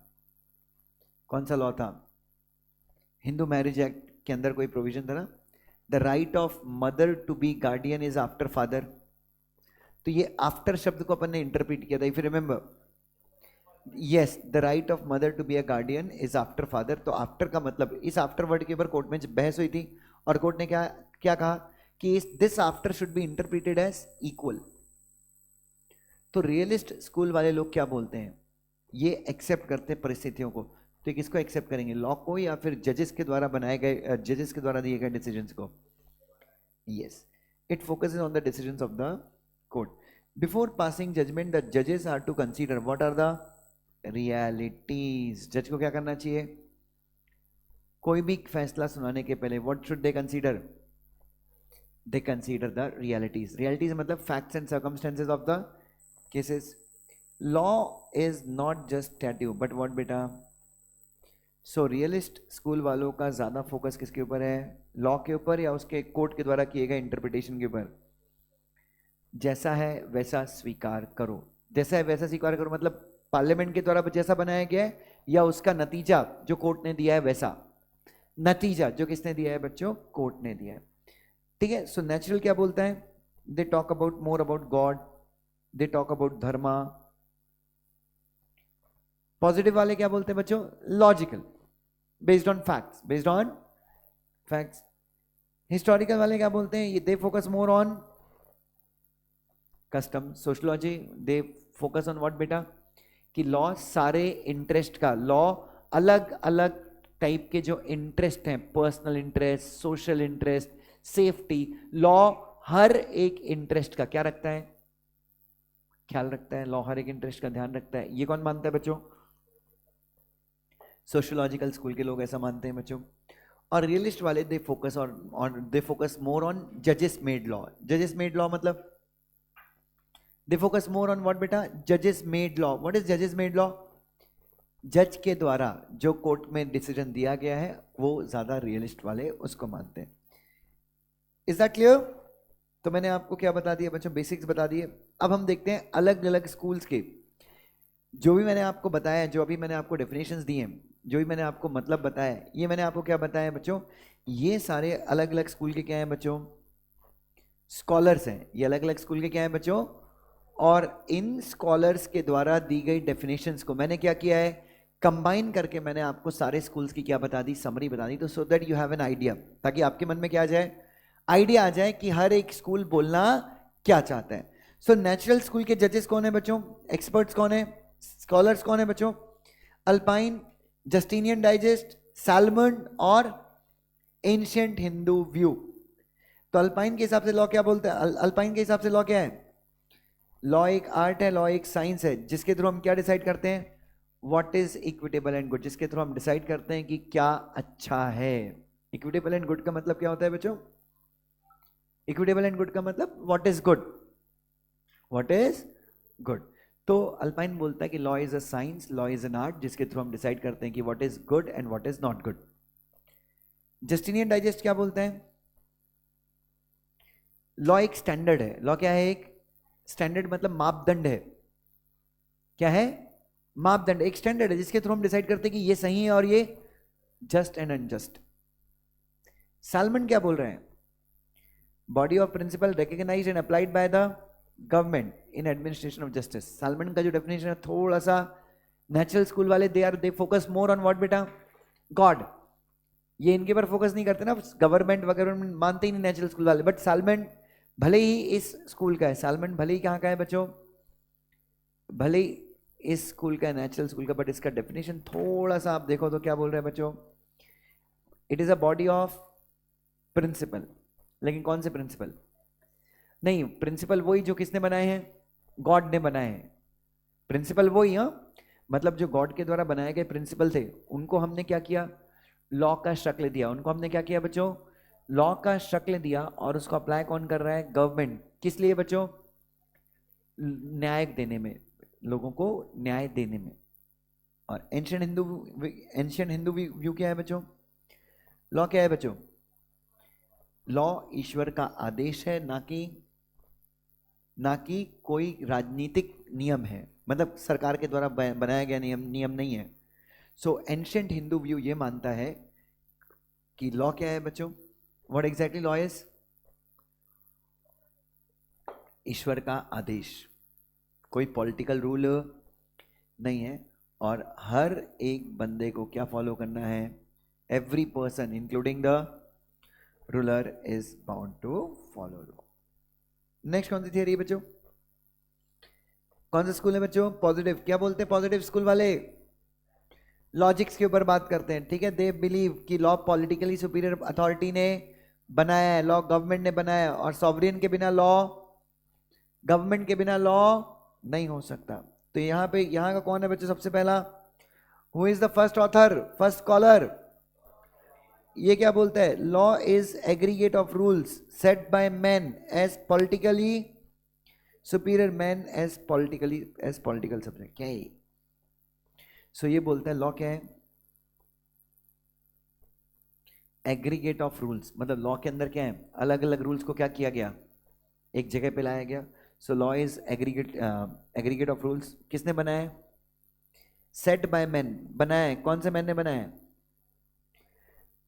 कौन सा लॉ था? हिंदू मैरिज एक्ट के अंदर कोई प्रोविजन था ना, the right of mother to be guardian is after father. तो ये आफ्टर शब्द को अपन ने इंटरप्रेट किया था, if you remember. Yes, the right of mother to be a guardian is after father. तो आफ्टर का मतलब, इस आफ्टर वर्ड के ऊपर कोर्ट में बहस हुई थी और कोर्ट ने क्या क्या कहा कि this after should be interpreted as equal. तो रियलिस्ट स्कूल वाले लोग क्या बोलते हैं? ये एक्सेप्ट करते हैं परिस्थितियों को। तो किसको एक्सेप्ट करेंगे? लॉ को या फिर जजेस के द्वारा बनाए गए, जजेस के द्वारा दिए गए डिसीजंस को? Yes, it focuses on the decisions of the court. Before passing judgement the जजेस are to consider what are the realities. जज को क्या करना चाहिए? कोई भी फैसला सुनाने के पहले what should they consider? They consider the realities. Realities मतलब facts and circumstances of the cases. Law is not just statute but what बेटा? सो रियलिस्ट स्कूल वालों का ज्यादा फोकस किसके ऊपर है? लॉ के ऊपर या उसके कोर्ट के द्वारा किए गए इंटरप्रिटेशन के ऊपर? जैसा है वैसा स्वीकार करो। जैसा है वैसा स्वीकार करो मतलब पार्लियामेंट के द्वारा जैसा बनाया गया है या उसका नतीजा जो कोर्ट ने दिया है वैसा? नतीजा जो किसने दिया है बच्चों? कोर्ट ने दिया है। ठीक है, सो नेचुरल क्या बोलता है? दे talk about more about God, they talk about Dharma. Positive वाले क्या बोलते हैं बच्चों? Logical, based on facts, based on facts. Historical वाले क्या बोलते हैं? ये दे focus more on custom. Sociology they focus on what बेटा? कि लॉ सारे इंटरेस्ट का, लॉ अलग अलग टाइप के जो इंटरेस्ट हैं, personal interest, social interest, safety, law हर एक इंटरेस्ट का क्या रखता है? ख्याल रखता है। लॉ हर एक इंटरेस्ट का ध्यान रखता है। ये कौन मानता है बच्चों? सोशियोलॉजिकल स्कूल के लोग ऐसा मानते हैं बच्चों। और रियलिस्ट वाले दे फोकस मोर ऑन जजेस मेड लॉ। जजेस मेड लॉ मतलब दे फोकस मोर ऑन व्हाट बेटा? जजेस मेड लॉ। व्हाट इज जजेस मेड लॉ? जज के द्वारा जो कोर्ट में डिसीजन दिया गया है वो ज्यादा रियलिस्ट वाले उसको मानते हैं। Is that clear? तो मैंने आपको क्या बता दिया बच्चों? बेसिक्स बता दिए। अब हम देखते हैं अलग अलग स्कूल्स के, जो भी मैंने आपको बताया, जो अभी मैंने आपको डेफिनेशंस दिए, जो भी मैंने आपको मतलब बताया, ये मैंने आपको क्या बताया बच्चों? ये सारे अलग अलग स्कूल के क्या हैं बच्चों? स्कॉलर्स हैं। ये अलग अलग स्कूल के क्या हैं बच्चों? और इन स्कॉलर्स के द्वारा दी गई डेफिनेशंस को मैंने क्या किया है? कंबाइन करके मैंने आपको सारे स्कूल्स की क्या बता दी, समरी बता दी, तो so that you have an idea, ताकि आपके मन में क्या आ जाए, आइडिया आ जाए कि हर एक स्कूल बोलना क्या चाहता है। सो नेचुरल स्कूल के जजेस कौन है बच्चों, एक्सपर्ट्स कौन है, स्कॉलर्स कौन है बच्चों, अल्पाइन, जस्टिनियन डाइजेस्ट, सैलमन और एंशिएंट हिंदू व्यू। तो अल्पाइन के हिसाब से लॉ क्या बोलते हैं, अल्पाइन के हिसाब से लॉ क्या है, लॉ एक आर्ट है, लॉ एक साइंस है, जिसके थ्रू हम क्या डिसाइड करते हैं, what is equitable and good, जिसके थ्रू हम डिसाइड करते हैं कि क्या अच्छा है। इक्विटेबल एंड गुड का मतलब क्या होता है बच्चों, इक्विटेबल एंड गुड का मतलब what is good, what is good. तो अल्पाइन बोलता है कि law is a science, law is an art, जिसके थ्रू हम डिसाइड करते हैं कि what is good and what is not good. Justinian digest क्या बोलते हैं, लॉ एक स्टैंडर्ड है, लॉ क्या है, एक स्टैंडर्ड मतलब मापदंड है, क्या है, मापदंड, एक स्टैंडर्ड है जिसके थ्रू हम डिसाइड करते हैं कि ये सही है और ये जस्ट एंड अनजस्ट। सैलमन क्या बोल रहे हैं, body of principle recognized and applied by the government in administration of justice. Salmond का जो डेफिनेशन है थोड़ा सा, नेचुरल स्कूल वाले they focus more on what बेटा, गॉड, ये इनके पर फोकस नहीं करते ना, गवर्नमेंट वगैरह मानते ही नहीं नेचुरल स्कूल वाले। बट सैलमन भले ही इस स्कूल का है, सैलमन भले ही कहाँ का है बच्चों, भले ही इस स्कूल का है, नेचुरल स्कूल का, बट इसका डेफिनेशन थोड़ा सा आप देखो तो क्या बोल रहे हैं बच्चों, it is a body of principle. लेकिन कौन से प्रिंसिपल, नहीं, प्रिंसिपल वही जो किसने बनाए हैं, गॉड ने बनाए हैं, प्रिंसिपल वही, हाँ, मतलब जो गॉड के द्वारा बनाए गए प्रिंसिपल थे उनको हमने क्या किया, लॉ का शक्ल दिया, उनको हमने क्या किया बच्चों, लॉ का शक्ल दिया, और उसको अप्लाई कौन कर रहा है, गवर्नमेंट, किस लिए बच्चों, न्याय देने में, लोगों को न्याय देने में। और एंशिएंट हिंदू व्यू क्या है बच्चों, लॉ क्या है बच्चों, लॉ ईश्वर का आदेश है, ना कि कोई राजनीतिक नियम है, मतलब सरकार के द्वारा बनाया गया नियम नहीं है। सो एंशिएंट हिंदू व्यू ये मानता है कि लॉ क्या है बच्चों, व्हाट एग्जैक्टली लॉ इज, ईश्वर का आदेश, कोई पॉलिटिकल रूल नहीं है, और हर एक बंदे को क्या फॉलो करना है, every person including the ruler is bound to follow law. Next कौन सी थियरी है बच्चों, कौन सा स्कूल है बच्चों, पॉजिटिव। क्या बोलते हैं पॉजिटिव स्कूल वाले, लॉजिक्स के ऊपर बात करते हैं, ठीक है। दे बिलीव कि लॉ पॉलिटिकली सुपीरियर अथॉरिटी ने बनाया है, लॉ गवर्नमेंट ने बनाया है, और सॉवरेन के बिना लॉ, गवर्नमेंट के बिना लॉ नहीं हो सकता। तो यहाँ पे, यहाँ का कौन है बच्चों सबसे पहला, who is the first author, first scholar, ये क्या बोलता है, law is aggregate of rules set by man as politically superior, man as political subject, क्या है। सो ये बोलता है लॉ क्या है, एग्रीगेट ऑफ रूल्स, मतलब लॉ के अंदर क्या है, अलग अलग रूल्स को क्या किया गया, एक जगह पे लाया गया। So law is aggregate of rules, किसने बनाया है, सेट बाय मैन, बनाया है, कौन से मैन ने बनाया है,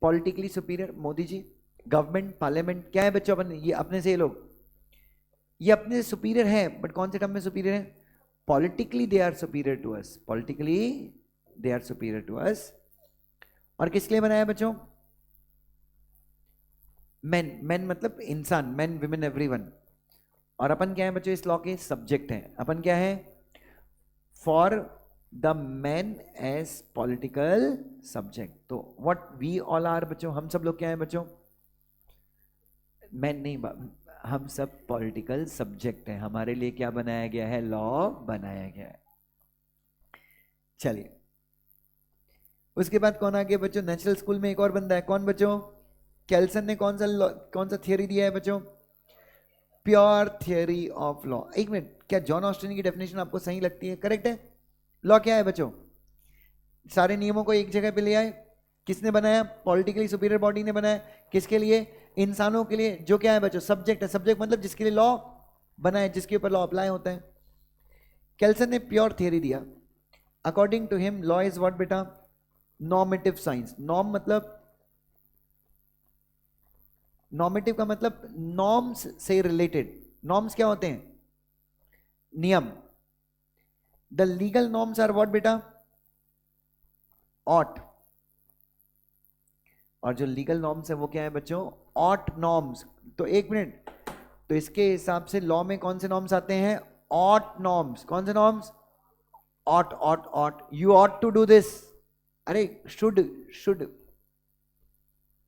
politically superior Modi ji, government, parliament, क्या है बच्चों, अपन ये अपने से, ये लोग ये अपने से सुपीरियर है, बट कौन से टर्म में सुपीरियर है, politically they are superior to us, politically they are superior to us. और किसके लिए बनाया बच्चों, मैन, मैन मतलब इंसान, मैन विमेन एवरीवन। और अपन क्या है बच्चों, इस लॉ के सब्जेक्ट हैं, अपन क्या है, for the man as political subject. तो व्हाट वी ऑल आर बच्चों, हम सब लोग क्या है बच्चों, मैन नहीं, हम सब पॉलिटिकल सब्जेक्ट हैं, हमारे लिए क्या बनाया गया है, लॉ बनाया गया है। चलिए उसके बाद कौन आ गया बच्चों, नेचुरल स्कूल में एक और बंदा है, कौन बच्चों, कैल्सन ने कौन सा थियरी दिया है बच्चों, प्योर थियरी ऑफ लॉ। एक मिनट, क्या जॉन ऑस्टिन की डेफिनेशन आपको सही लगती है, करेक्ट है। लॉ क्या है बच्चों, सारे नियमों को एक जगह पे ले आए, किसने बनाया, पॉलिटिकली सुपीरियर बॉडी ने बनाया, किसके लिए, इंसानों के लिए, जो क्या है बच्चों, सब्जेक्ट है, सब्जेक्ट मतलब जिसके लिए लॉ बनाए, जिसके ऊपर लॉ अप्लाई होता है। कैल्सन ने प्योर थियरी दिया, according to him law is what बेटा, नॉर्मेटिव साइंस। नॉर्म मतलब, नॉर्मेटिव का मतलब नॉर्म्स से रिलेटेड, नॉर्म्स क्या होते हैं, नियम। The legal norms are what बेटा, ऑट, और जो लीगल नॉर्म्स है वो क्या है बच्चों, ऑट नॉर्म्स। तो एक मिनट, तो इसके हिसाब से लॉ में कौन से नॉर्म्स आते हैं, ऑट नॉर्म्स। कौन से norms, ought ought ought, you ought to do this, अरे शुड, शुड,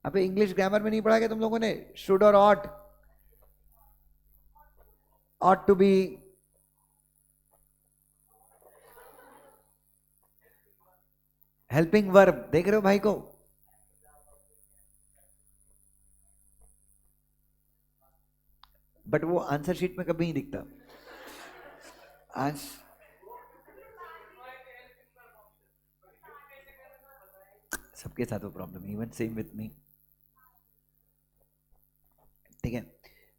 अबे इंग्लिश ग्रामर में नहीं पढ़ा क्या तुम लोगों ने, शुड और ought, ought to be, helping verb, देख रहे हो भाई को, बट वो आंसर शीट में कभी नहीं दिखता आज। सबके साथ वो problem, even same with me, ठीक है।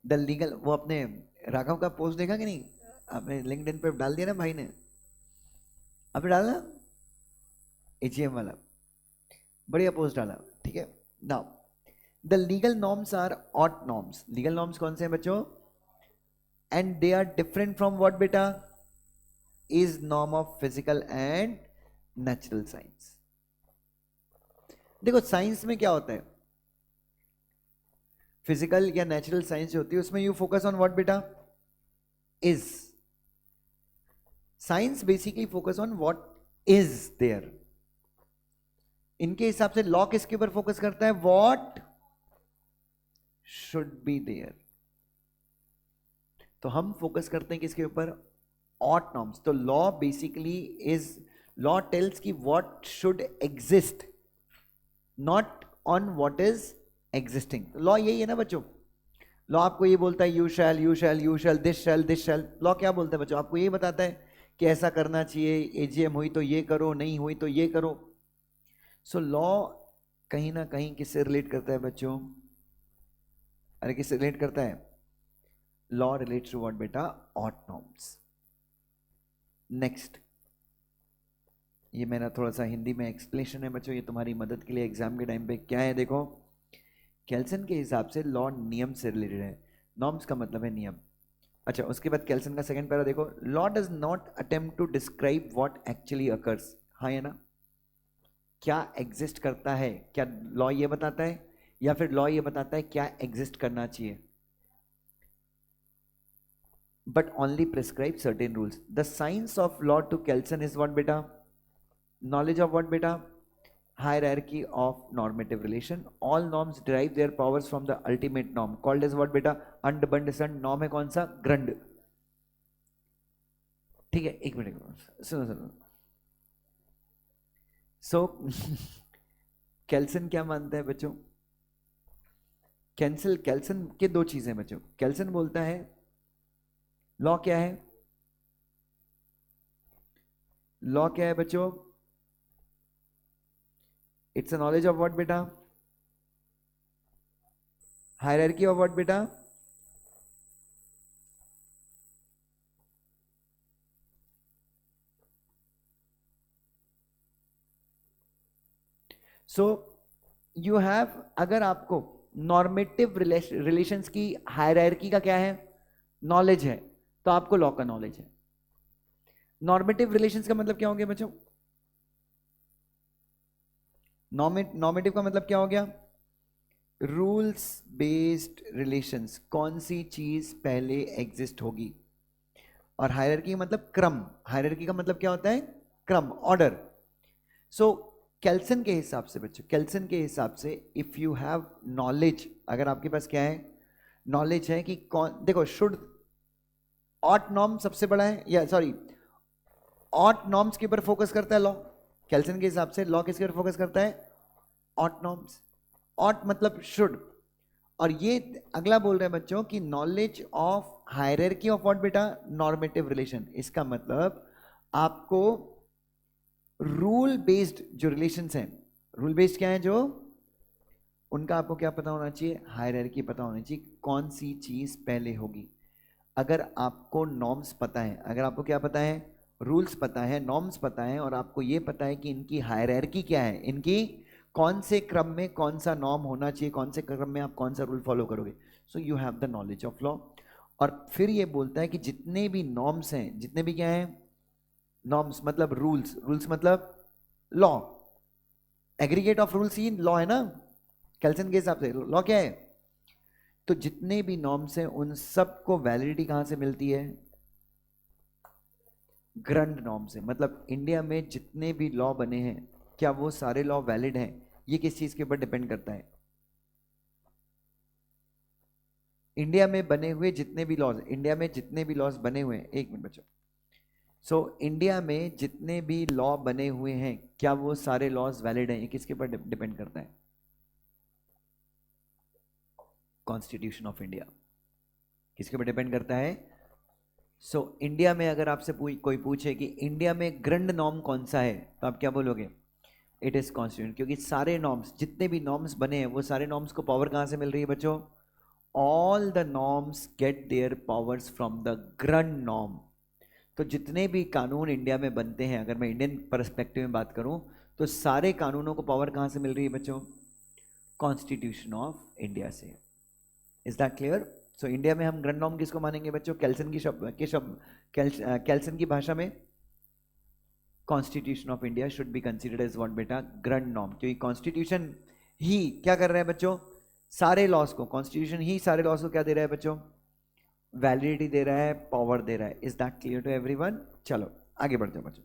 द लीगल, वो अपने राघव का पोस्ट देखा कि नहीं, आपने लिंक्डइन पे डाल दिया ना भाई ने, आपने डाला एजीएम वाला, बढ़िया पोस्ट डाला, ठीक है। Now the legal norms are ought norms, legal norms कौन से हैं बच्चों, and they are different from what बेटा, is norm of physical and natural science. देखो साइंस में क्या होता है, फिजिकल या नेचुरल साइंस जो होती है उसमें यू फोकस ऑन व्हाट बेटा, is, science basically focus on what is there. इनके हिसाब से लॉ किसके ऊपर फोकस करता है, व्हाट शुड बी देयर। तो हम फोकस करते हैं किसके ऊपर, ऑट नॉर्म्स। तो law basically is, law tells कि what should exist, not on what is existing. Law यही है ना बच्चों, लॉ आपको ये बोलता है you shall, you shall, you shall, this shall, this shall. Law क्या बोलता है बच्चों, आपको ये बताता है कि ऐसा करना चाहिए, एजीएम हुई तो ये करो, नहीं हुई तो ये करो। सो लॉ कहीं ना कहीं किससे रिलेट करता है बच्चों, अरे किससे रिलेट करता है, लॉ रिलेट्स टू व्हाट बेटा, ऑट नॉर्म्स। नेक्स्ट, ये मेरा थोड़ा सा हिंदी में एक्सप्लेनेशन है बच्चों, ये तुम्हारी मदद के लिए एग्जाम के टाइम पे क्या है। देखो केल्सन के हिसाब से लॉ नियम से रिलेटेड है, नॉर्म्स का मतलब है नियम। अच्छा, उसके बाद केल्सन का सेकंड पैरा देखो, law does not attempt to describe what actually occurs, हाँ है ना, क्या एग्जिस्ट करता है, क्या लॉ ये बताता है, या फिर लॉ ये बताता है क्या एग्जिस्ट करना चाहिए, but only prescribe certain rules. The science of law to Kelsen is what बेटा, knowledge of what beta, hierarchy of normative relation, all norms derive their powers from the ultimate norm called as what beta, unbundesund norm है कौन सा, Grand. ठीक है, एक minute सुनो सुनो, सो केल्सन क्या मानता है बच्चों, केल्सन के दो चीजें बच्चों, केल्सन बोलता है लॉ क्या है, लॉ क्या है बच्चों, it's a knowledge of what बेटा, हायरार्की ऑफ व्हाट बेटा, सो यू हैव, अगर आपको नॉर्मेटिव रिलेशंस की हायरार्की का क्या है, नॉलेज है, तो आपको लॉ का नॉलेज है। नॉर्मेटिव रिलेशंस का मतलब क्या हो गया बच्चों, नॉर्मेटिव का मतलब क्या हो गया, रूल्स बेस्ड रिलेशंस, कौन सी चीज पहले एग्जिस्ट होगी। और हायरार्की मतलब क्रम, हायरार्की का मतलब क्या होता है, क्रम, ऑर्डर। सो केल्सन के हिसाब से बच्चों, केल्सन के हिसाब से इफ यू हैव नॉलेज, अगर आपके पास क्या है, नॉलेज है कि कौन, देखो शुड, ऑट नॉर्म सबसे बड़ा है, या सॉरी ऑट नॉर्म्स के ऊपर फोकस करता है लॉ, केल्सन के हिसाब से लॉ किसके ऊपर फोकस करता है, ऑट नॉर्म्स। ऑट मतलब शुड, और ये अगला बोल रहे हैं बच्चों कि knowledge of hierarchy of what बेटा, नॉर्मेटिव रिलेशन। इसका मतलब आपको रूल बेस्ड जो रिलेशंस हैं, रूल बेस्ड क्या है जो, उनका आपको क्या पता होना चाहिए, हायरार्की पता होनी चाहिए, कौन सी चीज पहले होगी। अगर आपको नॉर्म्स पता है, अगर आपको क्या पता है, रूल्स पता है, नॉर्म्स पता है, और आपको ये पता है कि इनकी हायरार्की क्या है, इनकी कौन से क्रम में कौन सा नॉर्म होना चाहिए, कौन से क्रम में आप कौन सा रूल फॉलो करोगे, so you have the knowledge of law. और फिर ये बोलता है कि जितने भी नॉर्म्स हैं, जितने भी क्या हैं, नॉर्म्स मतलब रूल्स, रूल्स मतलब law, aggregate of rules he law है ना, केल्सन के हिसाब से लॉ क्या है? तो जितने भी नॉर्म्स हैं उन सबको वैलिडिटी कहां से मिलती है? ग्रंड नॉर्म से। मतलब इंडिया में जितने भी लॉ बने हैं क्या वो सारे लॉ वैलिड हैं? ये किस चीज के ऊपर डिपेंड करता है? इंडिया में बने हुए जितने भी लॉज, इंडिया में जितने भी लॉज बने हुए हैं, एक मिनट बच्चों, सो इंडिया में जितने भी लॉ बने हुए हैं क्या वो सारे लॉज वैलिड हैं? ये किसके ऊपर डिपेंड करता है? Constitution of India. किसके ऊपर डिपेंड करता है? सो इंडिया में अगर आपसे कोई पूछे कि इंडिया में ग्रंड नॉर्म कौन सा है, तो आप क्या बोलोगे? It is constitution. क्योंकि सारे नॉर्म्स, जितने भी नॉर्म्स बने हैं वो सारे नॉर्म्स को पावर कहां से मिल रही है बच्चों? All the norms get their powers from the grund norm. तो जितने भी कानून इंडिया में बनते हैं, अगर मैं इंडियन पर्सपेक्टिव में बात करूं, तो सारे कानूनों को पावर कहां से मिल रही है बच्चों? कॉन्स्टिट्यूशन ऑफ इंडिया से। Is that clear? So India में हम ग्रंड नॉर्म किसको मानेंगे बच्चों? केल्सन की केल्सन की भाषा में constitution of India should be considered as what बेटा? Grundnorm. क्योंकि कॉन्स्टिट्यूशन ही क्या कर रहा है बच्चों? सारे लॉस को, कॉन्स्टिट्यूशन ही सारे लॉस को क्या दे रहा है बच्चों? वैलिडिटी दे रहा है, पावर दे रहा है। Is that clear to everyone? चलो आगे बढ़ते हैं बच्चों।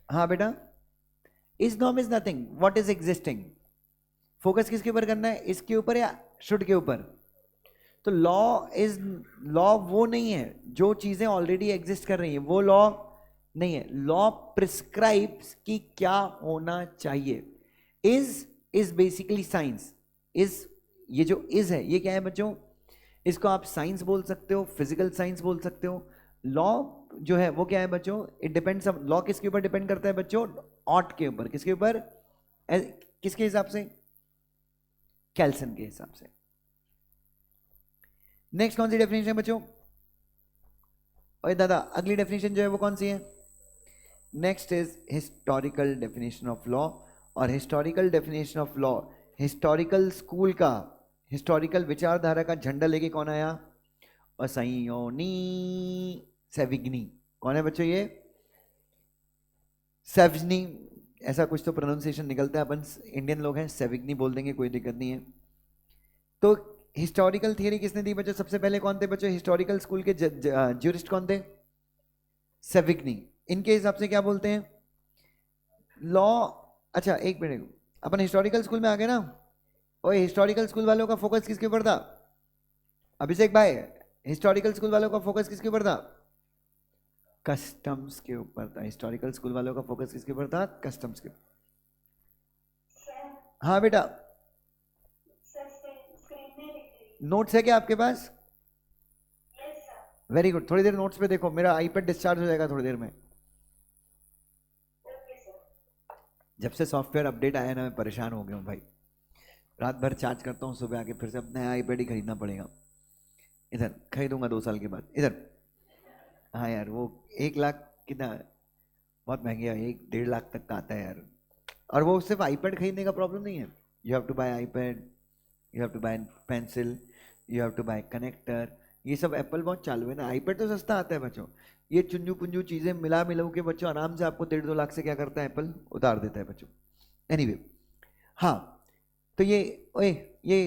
हाँ बेटा, is norm is nothing, what is existing. Focus किसके ऊपर करना है? इसके ऊपर या शुड के ऊपर? तो लॉ इज, लॉ वो नहीं है जो चीजें ऑलरेडी एग्जिस्ट कर रही हैं, वो लॉ नहीं है। लॉ प्रिस्क्राइब्स कि क्या होना चाहिए। Is basically science. इज, ये जो इज है ये क्या है बच्चों? इसको आप साइंस बोल सकते हो, फिजिकल साइंस बोल सकते हो। लॉ जो है वो क्या है बच्चों? It depends. लॉ किसके ऊपर डिपेंड करता है बच्चों? ऑट के ऊपर। किसके ऊपर? किसके हिसाब से? केल्सन के हिसाब से। नेक्स्ट कौन सी डेफिनेशन है बच्चों? ओए दादा, अगली डेफिनेशन जो है वो कौन सी है? Next is historical definition of law. और historical definition of law, historical school का, हिस्टोरिकल विचारधारा का झंडा लेके कौन आया? असैयोनी सेविग्नी। कौन है बच्चों ये? सेविग्नी, ऐसा कुछ तो प्रोनाउंसिएशन निकलता है, अपन इंडियन लोग हैं, सेविग्नी बोल देंगे, कोई दिक्कत नहीं है। तो हिस्टोरिकल थियरी किसने दी बच्चों? सबसे पहले कौन थे बच्चों हिस्टोरिकल स्कूल के ज्यूरिस्ट? कौन थे? सेविग्नी। इनके हिसाब से क्या बोलते हैं? लॉ, अच्छा एक मिनट, अपन हिस्टोरिकल स्कूल में आ गए ना। और हिस्टोरिकल स्कूल वालों का फोकस किसके ऊपर था? अभिषेक भाई, हिस्टोरिकल स्कूल वालों का फोकस किसके ऊपर था? कस्टम्स के ऊपर था। हिस्टोरिकल स्कूल वालों का फोकस किसके ऊपर था? कस्टम्स के। हाँ बेटा, नोट्स है क्या आपके पास? वेरी गुड, थोड़ी देर नोट्स पे देखो, मेरा आईपैड डिस्चार्ज हो जाएगा थोड़ी देर में। जब से सॉफ्टवेयर अपडेट आया ना, मैं परेशान हो गया हूँ भाई। रात भर चार्ज करता हूँ, सुबह आके फिर से अपना आईपैड ही खरीदना पड़ेगा। इधर खरीदूंगा 2 साल के बाद इधर। हाँ यार, वो 1 लाख कितना, बहुत महंगे है, 1-1.5 लाख तक का आता है यार। और वो सिर्फ आईपैड खरीदने का प्रॉब्लम नहीं है। You have to buy iPad, you have to buy pencil, you have to buy connector. ये सब एप्पल बहुत चालू है ना। आईपैड तो सस्ता आता है बच्चों, ये चुंजू पुंजू चीज़ें मिला मिलाऊ के बच्चों आराम से आपको 1.5-2 लाख से क्या करता है एप्पल? उतार देता है बच्चों। एनीवे, हाँ, तो ये ओए, ये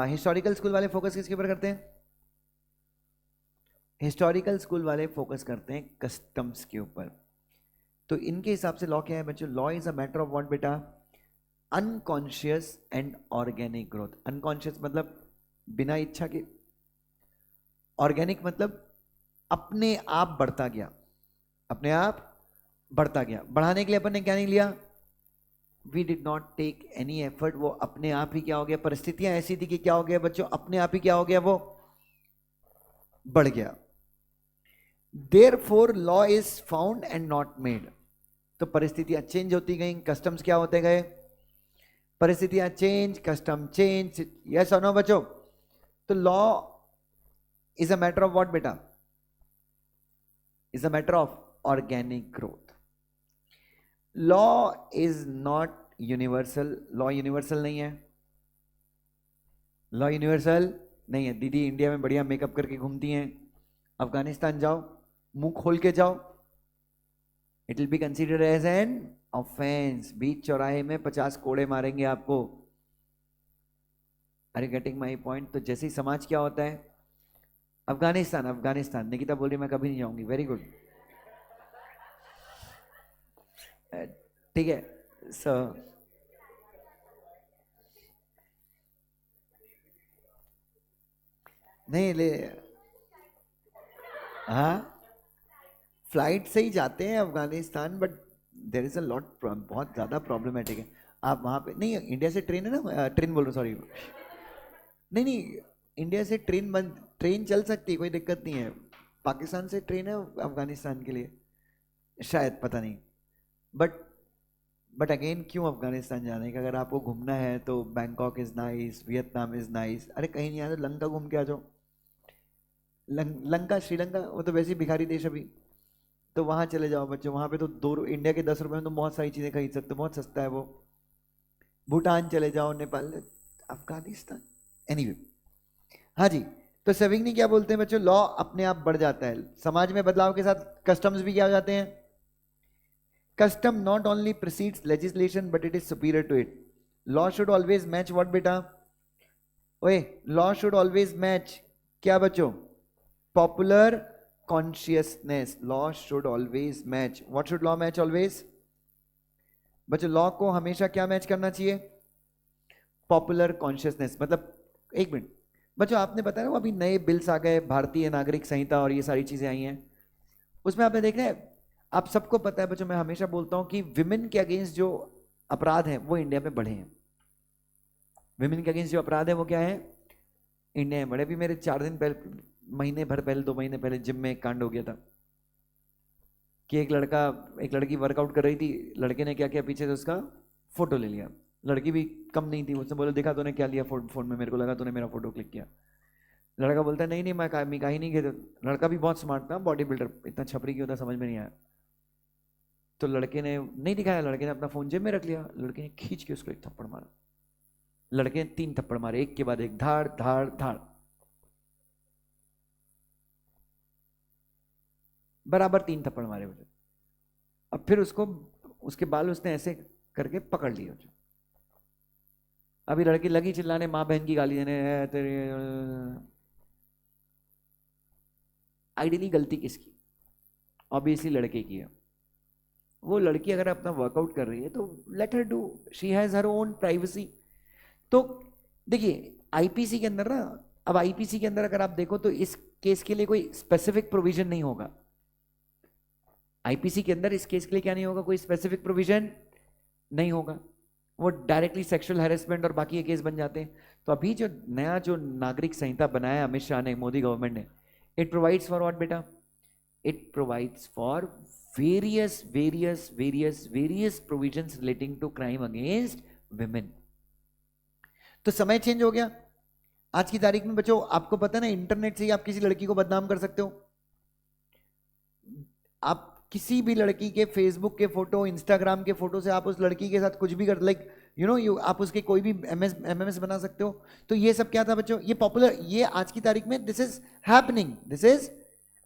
हिस्टोरिकल स्कूल वाले फोकस किसके ऊपर करते हैं? हिस्टोरिकल स्कूल वाले फोकस करते हैं कस्टम्स के ऊपर। तो इनके हिसाब से लॉ क्या है बच्चों? Law is a matter of what बेटा? Unconscious and organic growth. Unconscious मतलब बिना इच्छा के, ऑर्गेनिक मतलब अपने आप बढ़ता गया, अपने आप बढ़ता गया। बढ़ाने के लिए अपन ने क्या नहीं लिया? We did not take any effort. वो अपने आप ही क्या हो गया? परिस्थितियां ऐसी थी कि क्या हो गया बच्चों? अपने आप ही क्या हो गया? वो बढ़ गया। Therefore law is found and not made। तो परिस्थितियां चेंज होती गई, कस्टम्स क्या होते गए? परिस्थितियां चेंज, कस्टम चेंज। यस और नो बच्चों? तो law is a matter of what बेटा? Is a matter of organic growth. Law is not universal. Law universal नहीं है। लॉ यूनिवर्सल नहीं है। दीदी इंडिया में बढ़िया मेकअप करके घूमती हैं, अफगानिस्तान जाओ, मुंह खोल के जाओ, it will be considered as an offence. बीच चौराहे में 50 कोड़े मारेंगे आपको। अरे गेटिंग माई पॉइंट। तो जैसे ही समाज क्या होता है, अफगानिस्तान, अफगानिस्तान, निकिता बोल रही मैं कभी नहीं जाऊंगी, वेरी गुड, ठीक है। सो नहीं ले, हाँ फ्लाइट से ही जाते हैं Afghanistan, but there is a lot, बहुत ज़्यादा प्रॉब्लमेटिक है। आप वहाँ पे नहीं, इंडिया से ट्रेन है ना, ट्रेन बोल रहा हूँ सॉरी, नहीं नहीं, इंडिया से ट्रेन बंद, ट्रेन चल सकती है, कोई दिक्कत नहीं है। पाकिस्तान से ट्रेन है अफगानिस्तान के लिए शायद, पता नहीं। बट अगेन क्यों अफगानिस्तान जाने का? अगर आपको घूमना है तो Bangkok is nice, Vietnam is nice. अरे कहीं नहीं आया तो लंका घूम के आ जाओ। लंका, श्रीलंका, वो तो वैसे ही भिखारी देश अभी, तो वहाँ चले जाओ बच्चों। वहाँ पे तो इंडिया के 10 रुपए में तो बहुत सारी चीज़ें खरीद सकते हो, बहुत सस्ता है वो। भूटान चले जाओ, नेपाल, अफगानिस्तान, एनीवे। हाँ जी, तो सेविंग क्या बोलते हैं बच्चों? लॉ अपने आप बढ़ जाता है। समाज में बदलाव के साथ कस्टम्स भी क्या हो जाते हैं? Custom not only precedes legislation but it is superior to it. Law should always match what बेटा? ओए, law should always match क्या बच्चों? Popular consciousness. Law should always match. What should law match always? बच्चों law को हमेशा क्या match करना चाहिए? Popular consciousness. मतलब एक मिनट बच्चों, आपने बताया वो अभी नए बिल्स आ गए, भारतीय नागरिक संहिता और ये सारी चीजें आई हैं, उसमें आपने देखा है, आप सबको पता है बच्चों, मैं हमेशा बोलता हूं कि विमेन के अगेंस्ट जो अपराध हैं वो इंडिया में बढ़े हैं। विमेन के अगेंस्ट जो अपराध है वो क्या है? इंडिया में बढ़े। अभी मेरे 4 दिन पहले, महीने भर पहले, 2 महीने पहले जिम में एक कांड हो गया था कि एक लड़की वर्कआउट कर रही थी, लड़के ने क्या किया, पीछे से उसका फोटो ले लिया। लड़की भी कम नहीं थी, उसने बोला देखा तूने क्या लिया फोन में, मेरे को लगा तूने मेरा फोटो क्लिक किया। लड़का बोलता है नहीं नहीं मैं कहीं नहीं गया। लड़का भी बहुत स्मार्ट था, बॉडी बिल्डर, इतना छपरी क्यों था समझ में नहीं आया। तो लड़के ने नहीं दिखाया, लड़के ने अपना फोन जेब में रख लिया, लड़के ने खींच के उसको एक थप्पड़ मारा। लड़के ने 3 थप्पड़ मारे, एक के बाद एक, धाड़ धाड़ धाड़, बराबर 3 थप्पड़ मारे मुझे। अब फिर उसको, उसके बाल उसने ऐसे करके पकड़ लिए मुझे। अभी लड़की लगी चिल्लाने, माँ बहन की गाली देने, तेरे। आइडियली गलती किसकी? ऑब्वियसली लड़के की है। वो लड़की अगर अपना वर्कआउट कर रही है तो let her do, she has her own privacy. तो देखिए आईपीसी के अंदर ना, अब आईपीसी के अंदर अगर आप देखो तो इस केस के लिए कोई स्पेसिफिक प्रोविजन नहीं होगा। आईपीसी के अंदर इस केस के लिए क्या नहीं होगा? कोई स्पेसिफिक प्रोविजन नहीं होगा। वो डायरेक्टली सेक्सुअल हैरेसमेंट और बाकी ये केस बन जाते हैं। तो अभी जो नया जो नागरिक संहिता बनाया अमित शाह ने, मोदी गवर्नमेंट ने, इट प्रोवाइड्स फॉर व्हाट बेटा? It provides for various provisions relating to crime against women. तो समय चेंज हो गया। आज की तारीख में बच्चों आपको पता है ना, इंटरनेट से ही आप किसी लड़की को बदनाम कर सकते हो। आप किसी भी लड़की के फेसबुक के फोटो, इंस्टाग्राम के फोटो से आप उस लड़की के साथ कुछ भी कर, लाइक यू आप उसके कोई भी एमएमएस बना सकते हो। तो ये सब क्या था बच्चों? ये पॉपुलर, ये आज की तारीख में this is happening, this is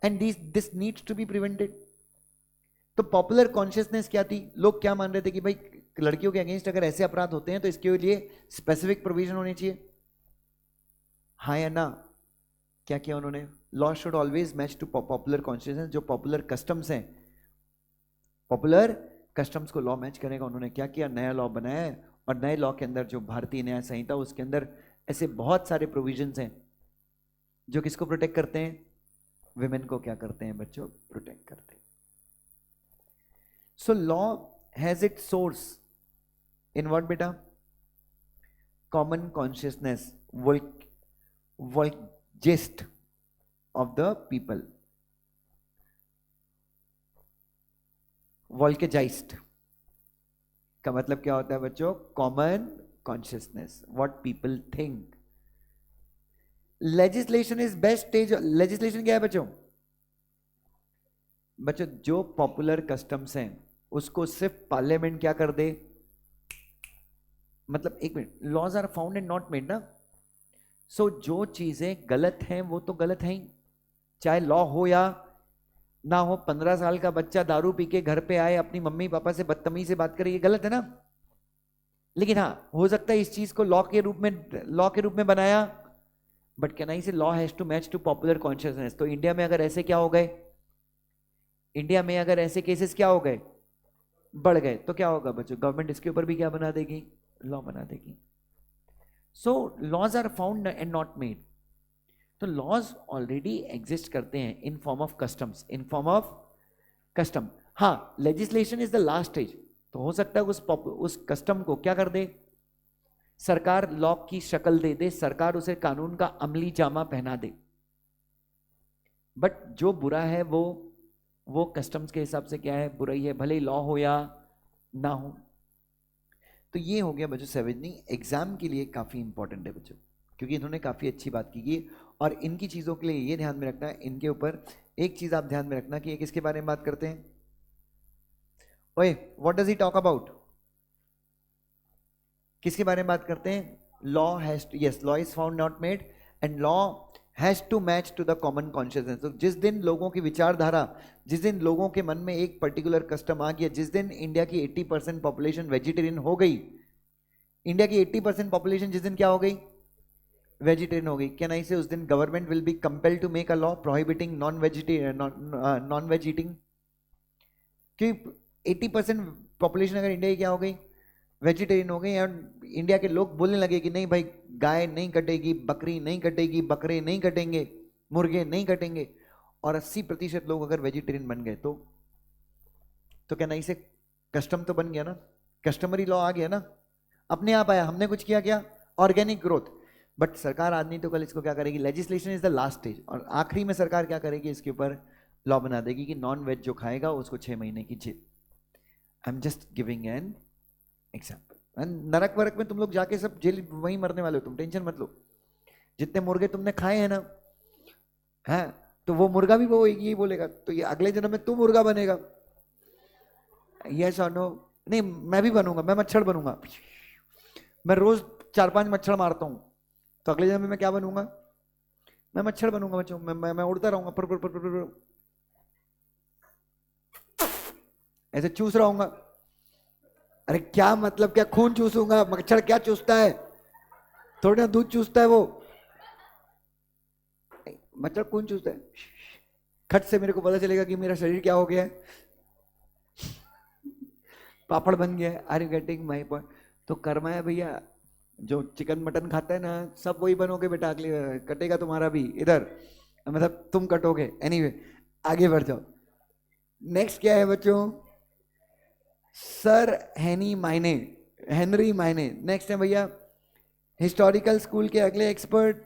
and this needs to be prevented. तो पॉपुलर कॉन्शियसनेस क्या थी? लोग क्या मान रहे थे कि भाई लड़कियों के अगेंस्ट अगर ऐसे अपराध होते हैं तो इसके लिए स्पेसिफिक प्रोविजन होने चाहिए, हाँ या ना? क्या किया उन्होंने? Law should always match to popular consciousness. जो पॉपुलर कस्टम्स हैं, पॉपुलर कस्टम्स को लॉ मैच करेगा। उन्होंने क्या किया? नया लॉ बनाया है, और नए लॉ के अंदर जो भारतीय न्याय संहिता, उसके अंदर ऐसे बहुत सारे प्रोविजंस हैं जो किसको प्रोटेक्ट करते हैं? विमेन को क्या करते हैं बच्चों? प्रोटेक्ट करते हैं। So law has its source in what beta? Common consciousness, gist of the people, volkgeist का मतलब क्या होता है बच्चों? Common consciousness, what people think. Legislation is best stage. Legislation क्या है बच्चों? बच्चों जो पॉपुलर कस्टम्स हैं उसको सिर्फ पार्लियामेंट क्या कर दे? मतलब एक minute, laws are found and not made ना। सो जो चीजें गलत हैं वो तो गलत हैं ही, चाहे लॉ हो या ना हो 15 साल का बच्चा दारू पी के घर पे आए, अपनी मम्मी पापा से बदतमीजी से बात करे, ये गलत है ना। लेकिन हाँ, हो सकता है इस चीज को लॉ के रूप में बनाया, but can I say law has to match to popular consciousness. तो इंडिया में अगर ऐसे क्या हो गए, इंडिया में अगर ऐसे केसेस क्या हो गए, बढ़ गए, तो क्या होगा बच्चों, गवर्नमेंट इसके ऊपर भी क्या बना देगी, लॉ बना देगी। So laws are found and not made. तो लॉज ऑलरेडी एग्जिस्ट करते हैं in form of customs, in form of custom. हाँ, legislation is the last stage. तो हो सकता है उस कस्टम को क्या कर दे सरकार, लॉ की शक्ल दे दे सरकार, उसे कानून का अमली जामा पहना दे। बट जो बुरा है वो कस्टम्स के हिसाब से क्या है, बुराई है, भले ही लॉ हो या ना हो। तो ये हो गया बच्चों सेवेजनी, एग्जाम के लिए काफी इंपॉर्टेंट है बच्चों, क्योंकि इन्होंने काफी अच्छी बात की है। और इनकी चीजों के लिए ये ध्यान में रखना है, इनके ऊपर एक चीज आप ध्यान में रखना कि ये किसके बारे में बात करते हैं। ओए, what does he talk about, किसके बारे में बात करते हैं, law has, yes, law is found not made and law has to match to the common consciousness. तो जिस दिन लोगों की विचारधारा, जिस दिन लोगों के मन में एक पर्टिकुलर कस्टम आ गया, जिस दिन इंडिया की 80% पॉपुलेशन वेजिटेरियन हो गई, इंडिया की 80% पॉपुलेशन जिस दिन क्या हो गई, वेजिटेरियन हो गई, कैन आई से उस दिन government will be compelled to make a law prohibiting non veg eating. क्योंकि 80% पॉपुलेशन अगर इंडिया की क्या हो गई, वेजिटेरियन हो गई, और इंडिया के लोग बोलने लगे कि नहीं भाई, गाय नहीं कटेगी, बकरी नहीं कटेगी, बकरे नहीं कटेंगे, मुर्गे नहीं कटेंगे, और 80% लोग अगर वेजिटेरियन बन गए, तो क्या नहीं से कस्टम तो बन गया ना, कस्टमरी लॉ आ गया ना, अपने आप आया, हमने कुछ किया क्या, ऑर्गेनिक ग्रोथ। बट सरकार आज नहीं तो कल इसको क्या करेगी, legislation is the last stage, और आखिरी में सरकार क्या करेगी, इसके ऊपर लॉ बना देगी कि नॉन वेज जो खाएगा उसको 6 महीने की जेल। I am just giving an example. नरक वरक में तुम लोग जाके सब जेल वहीं मरने वाले हो, तुम टेंशन मत लो। जितने मुर्गे तुमने खाए हैं ना, है, तो वो मुर्गा भी वो यही बोलेगा, तो ये अगले जन्म में तू मुर्गा बनेगा, यस और नो। नहीं, मैं भी बनूंगा, मैं मच्छर बनूंगा, मैं रोज 4-5 मच्छर मारता हूं, तो अगले जन्म में मैं क्या बनूंगा, मैं मच्छर बनूंगा बच्चों, मैं उड़ता रहूंगा, पर, पर, पर, पर, पर, पर, ऐसे चूस रहूंगा। अरे क्या मतलब, क्या खून चूसूंगा, मच्छर क्या चूसता है, थोड़ा दूध चूसता है वो, मच्छर खून चूसता है। खट से मेरे को पता चलेगा कि मेरा शरीर क्या हो गया है, पापड़ बन गया है। Are you getting my point. तो कर्मा है भैया, जो चिकन मटन खाता है ना, सब वही बनोगे बेटा, अगले कटेगा तुम्हारा भी इधर, मतलब तुम कटोगे। एनीवे, आगे बढ़ जाओ। नेक्स्ट क्या है बच्चों, सर हेनरी मायने। नेक्स्ट है भैया हिस्टोरिकल स्कूल के अगले एक्सपर्ट,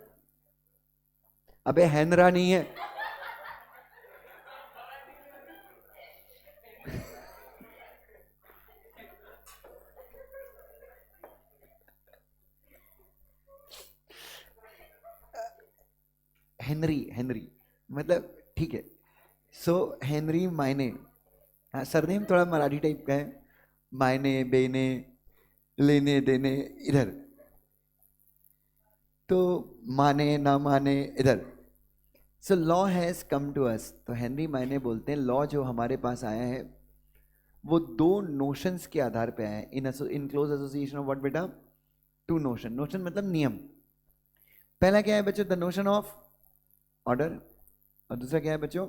अबे हेनरा नहीं है, हेनरी मतलब ठीक है। सो हेनरी मायने, हाँ, सरनेम थोड़ा मराठी टाइप का है, मायने बेने, लेने देने इधर, तो माने ना माने इधर। So law has come to us. तो हेनरी मायने बोलते हैं लॉ जो हमारे पास आया है वो 2 नोशंस के आधार पे आया है, in close association of what बेटा, 2 नोशन। नोशन मतलब नियम। पहला क्या है बच्चों, द नोशन ऑफ ऑर्डर, और दूसरा क्या है बच्चों,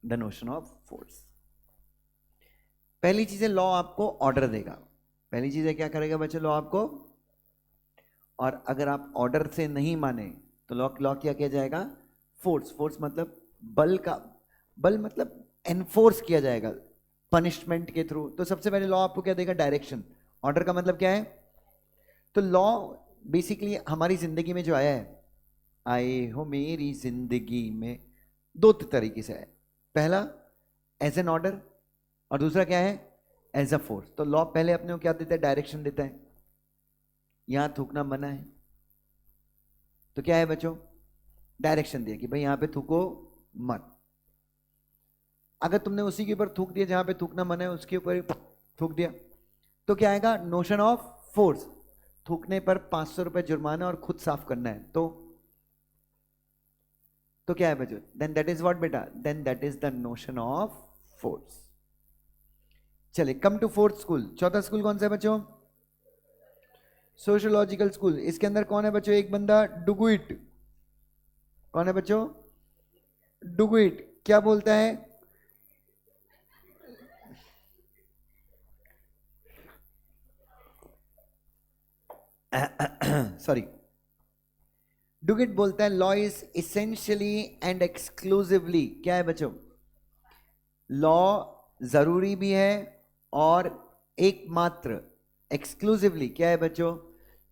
द नोशन ऑफ फोर्स। पहली चीज है लॉ आपको ऑर्डर देगा, पहली चीज है क्या करेगा बच्चों, लॉ आपको, और अगर आप ऑर्डर से नहीं माने तो लॉ लॉ क्या किया जाएगा, फोर्स। फोर्स मतलब बल का, बल मतलब एनफोर्स किया जाएगा पनिशमेंट के थ्रू। तो सबसे पहले लॉ आपको क्या देगा, डायरेक्शन। ऑर्डर का मतलब क्या है, तो लॉ बेसिकली हमारी जिंदगी में जो आया है, आए हो मेरी जिंदगी में, 2 तरीके से है। पहला एज एन ऑर्डर, और दूसरा क्या है, एज अ फोर्स। तो लॉ पहले अपने को क्या देता है, डायरेक्शन देता है, यहां थूकना मना है, तो क्या है बच्चों, डायरेक्शन दिया कि भाई यहां पे थूको मत। अगर तुमने उसी के ऊपर थूक दिया जहां पे थूकना मना है, उसके ऊपर थूक दिया, तो क्या आएगा, नोशन ऑफ फोर्स। थूकने पर 500 रुपए जुर्माना और खुद साफ करना है, तो तो क्या है बच्चों? देन दैट इज व्हाट बेटा? Then that is the notion of force. चले, कम टू फोर्थ स्कूल. चौथा स्कूल कौन सा है बच्चों? Sociological school. इसके अंदर कौन है बच्चों? एक बंदा डुगुइट. कौन है बच्चों? डुगुइट. क्या बोलता है? सॉरी. डुगिट बोलता है law is essentially and exclusively. क्या है बच्चों? लॉ जरूरी भी है और एकमात्र, एक्सक्लूसिवली क्या है बच्चों?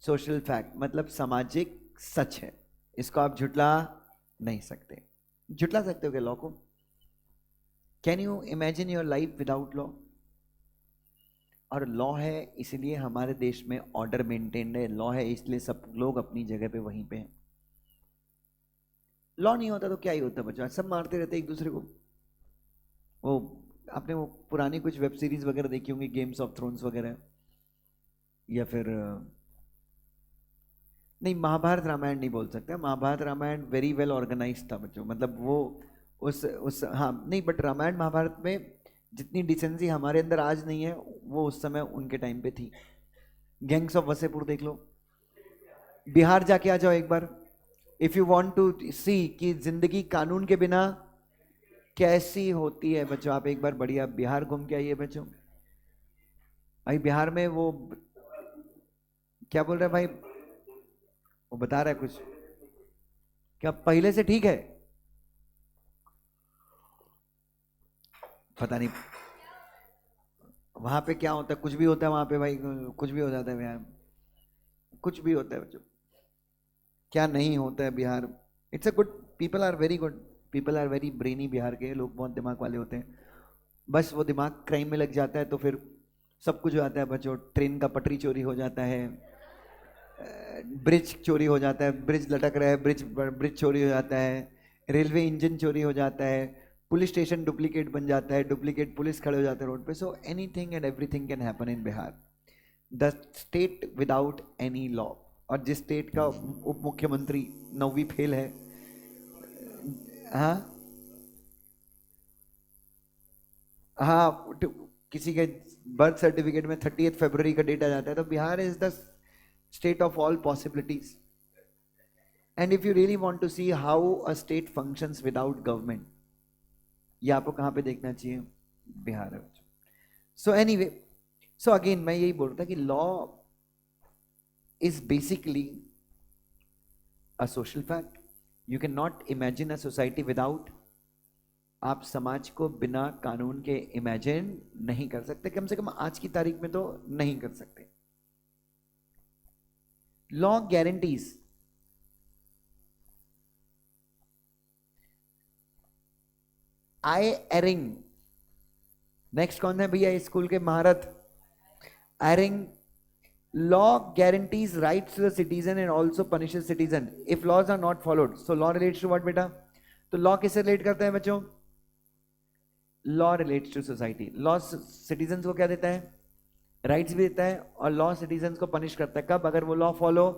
सोशल फैक्ट, मतलब सामाजिक सच है. इसको आप झुटला नहीं सकते. झुटला सकते हो क्या लॉ को? Can you imagine your life without law? और लॉ है इसलिए हमारे देश में ऑर्डर मेंटेन्ड है. लॉ है इसलिए सब लोग अपनी जगह पे वहीं पे हैं. लॉ नहीं होता तो क्या ही होता बच्चों? सब मारते रहते एक दूसरे को. वो आपने वो पुरानी कुछ वेब सीरीज वगैरह देखी होंगी, गेम्स ऑफ थ्रोन्स वगैरह, या फिर नहीं, महाभारत रामायण नहीं बोल सकते. Mahabharat Ramayan very well organise था बच्चों. मतलब वो उस हाँ नहीं, बट रामायण महाभारत में जितनी डिसेंसी हमारे अंदर आज नहीं है, वो उस समय उनके टाइम पे थी. गैंग्स ऑफ वसेपुर देख लो. बिहार जाके आ जाओ एक बार. इफ यू वांट टू सी कि जिंदगी कानून के बिना कैसी होती है बच्चों, आप एक बार बढ़िया बिहार घूम के आइए बच्चों. भाई बिहार में वो क्या बोल रहे हैं भाई? वो बता रहा है कुछ. क्या पहले से ठीक है? पता नहीं वहां पे क्या होता है. कुछ भी होता है वहां पे भाई, कुछ भी हो जाता है बिहार. कुछ भी होता है बच्चों. क्या नहीं होता है Bihar. It's a good, people are very good, people are very brainy. Bihar के लोग बहुत दिमाग वाले होते हैं. बस वो दिमाग क्राइम में लग जाता है तो फिर सब कुछ हो जाता है बच्चों. ट्रेन का पटरी चोरी हो जाता है, ब्रिज चोरी हो जाता है, ब्रिज लटक रहा है, ब्रिज ब्रिज चोरी हो जाता है, रेलवे इंजन चोरी हो जाता है, पुलिस स्टेशन डुप्लीकेट बन जाता है, डुप्लीकेट पुलिस खड़े हो जाते हैं रोड पे. So anything and everything can happen in Bihar. The state without any law. और जिस स्टेट का उप मुख्यमंत्री 9वीं फेल है. हाँ हाँ, किसी के बर्थ सर्टिफिकेट में 30 फरवरी का डेट आ जाता है, तो Bihar is the state of all possibilities. And if you really want to see how a state functions without government, ये आपको कहाँ पे देखना चाहिए? बिहार है. सो एनीवे, सो अगेन मैं यही बोल रहा था कि law is basically a social fact. You can not imagine a society without. आप समाज को बिना कानून के इमेजिन नहीं कर सकते, कम से कम आज की तारीख में तो नहीं कर सकते. Law guarantees Ihering. Next कौन है भैया स्कूल के महारथ? Ihering. Law guarantees rights to the citizen and also punishes citizen if laws are not followed. So law relates to what बेटा? तो लॉ किससे रिलेट करता है बच्चों? Law relates to society. Law citizen को क्या देता है? राइट्स भी देता है. और लॉ सिटीजन को पनिश करता है कब? अगर वो लॉ फॉलो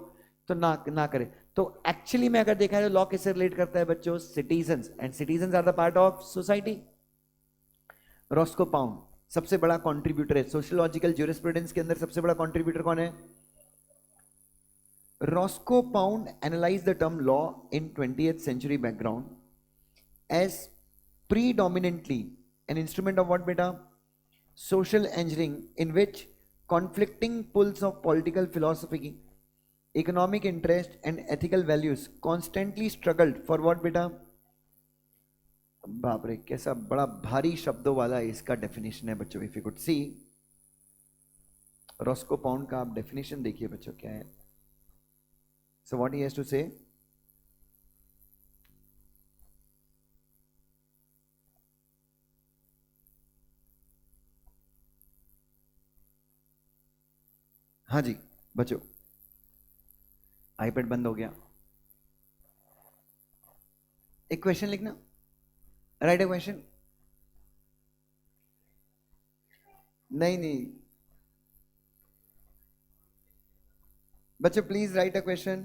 तो ना करे. तो एक्चुअली में अगर देखा जाए लॉ किससे रिलेट करता है बच्चों? Citizens. And citizens are the part of society. Roscoe Pound सबसे बड़ा कंट्रीब्यूटर है सोशियोलॉजिकल ज्यूरिस्प्रूडेंस के अंदर. सबसे बड़ा कंट्रीब्यूटर कौन है? Roscoe pound analyse the term law in 20th century background as predominantly an instrument of what beta? Social engineering in which conflicting pulls of political philosophy, economic interest and ethical values constantly struggled for what beta? बाप रे, कैसा बड़ा भारी शब्दों वाला इसका definition है बच्चों. If you could see Roscoe Pound का आप डेफिनेशन देखिए बच्चों क्या है. So what he has to say? हाँ जी बच्चों, आईपैड बंद हो गया. एक क्वेश्चन लिखना. Right a question. नहीं नहीं बच्चों, प्लीज राइट अ क्वेश्चन.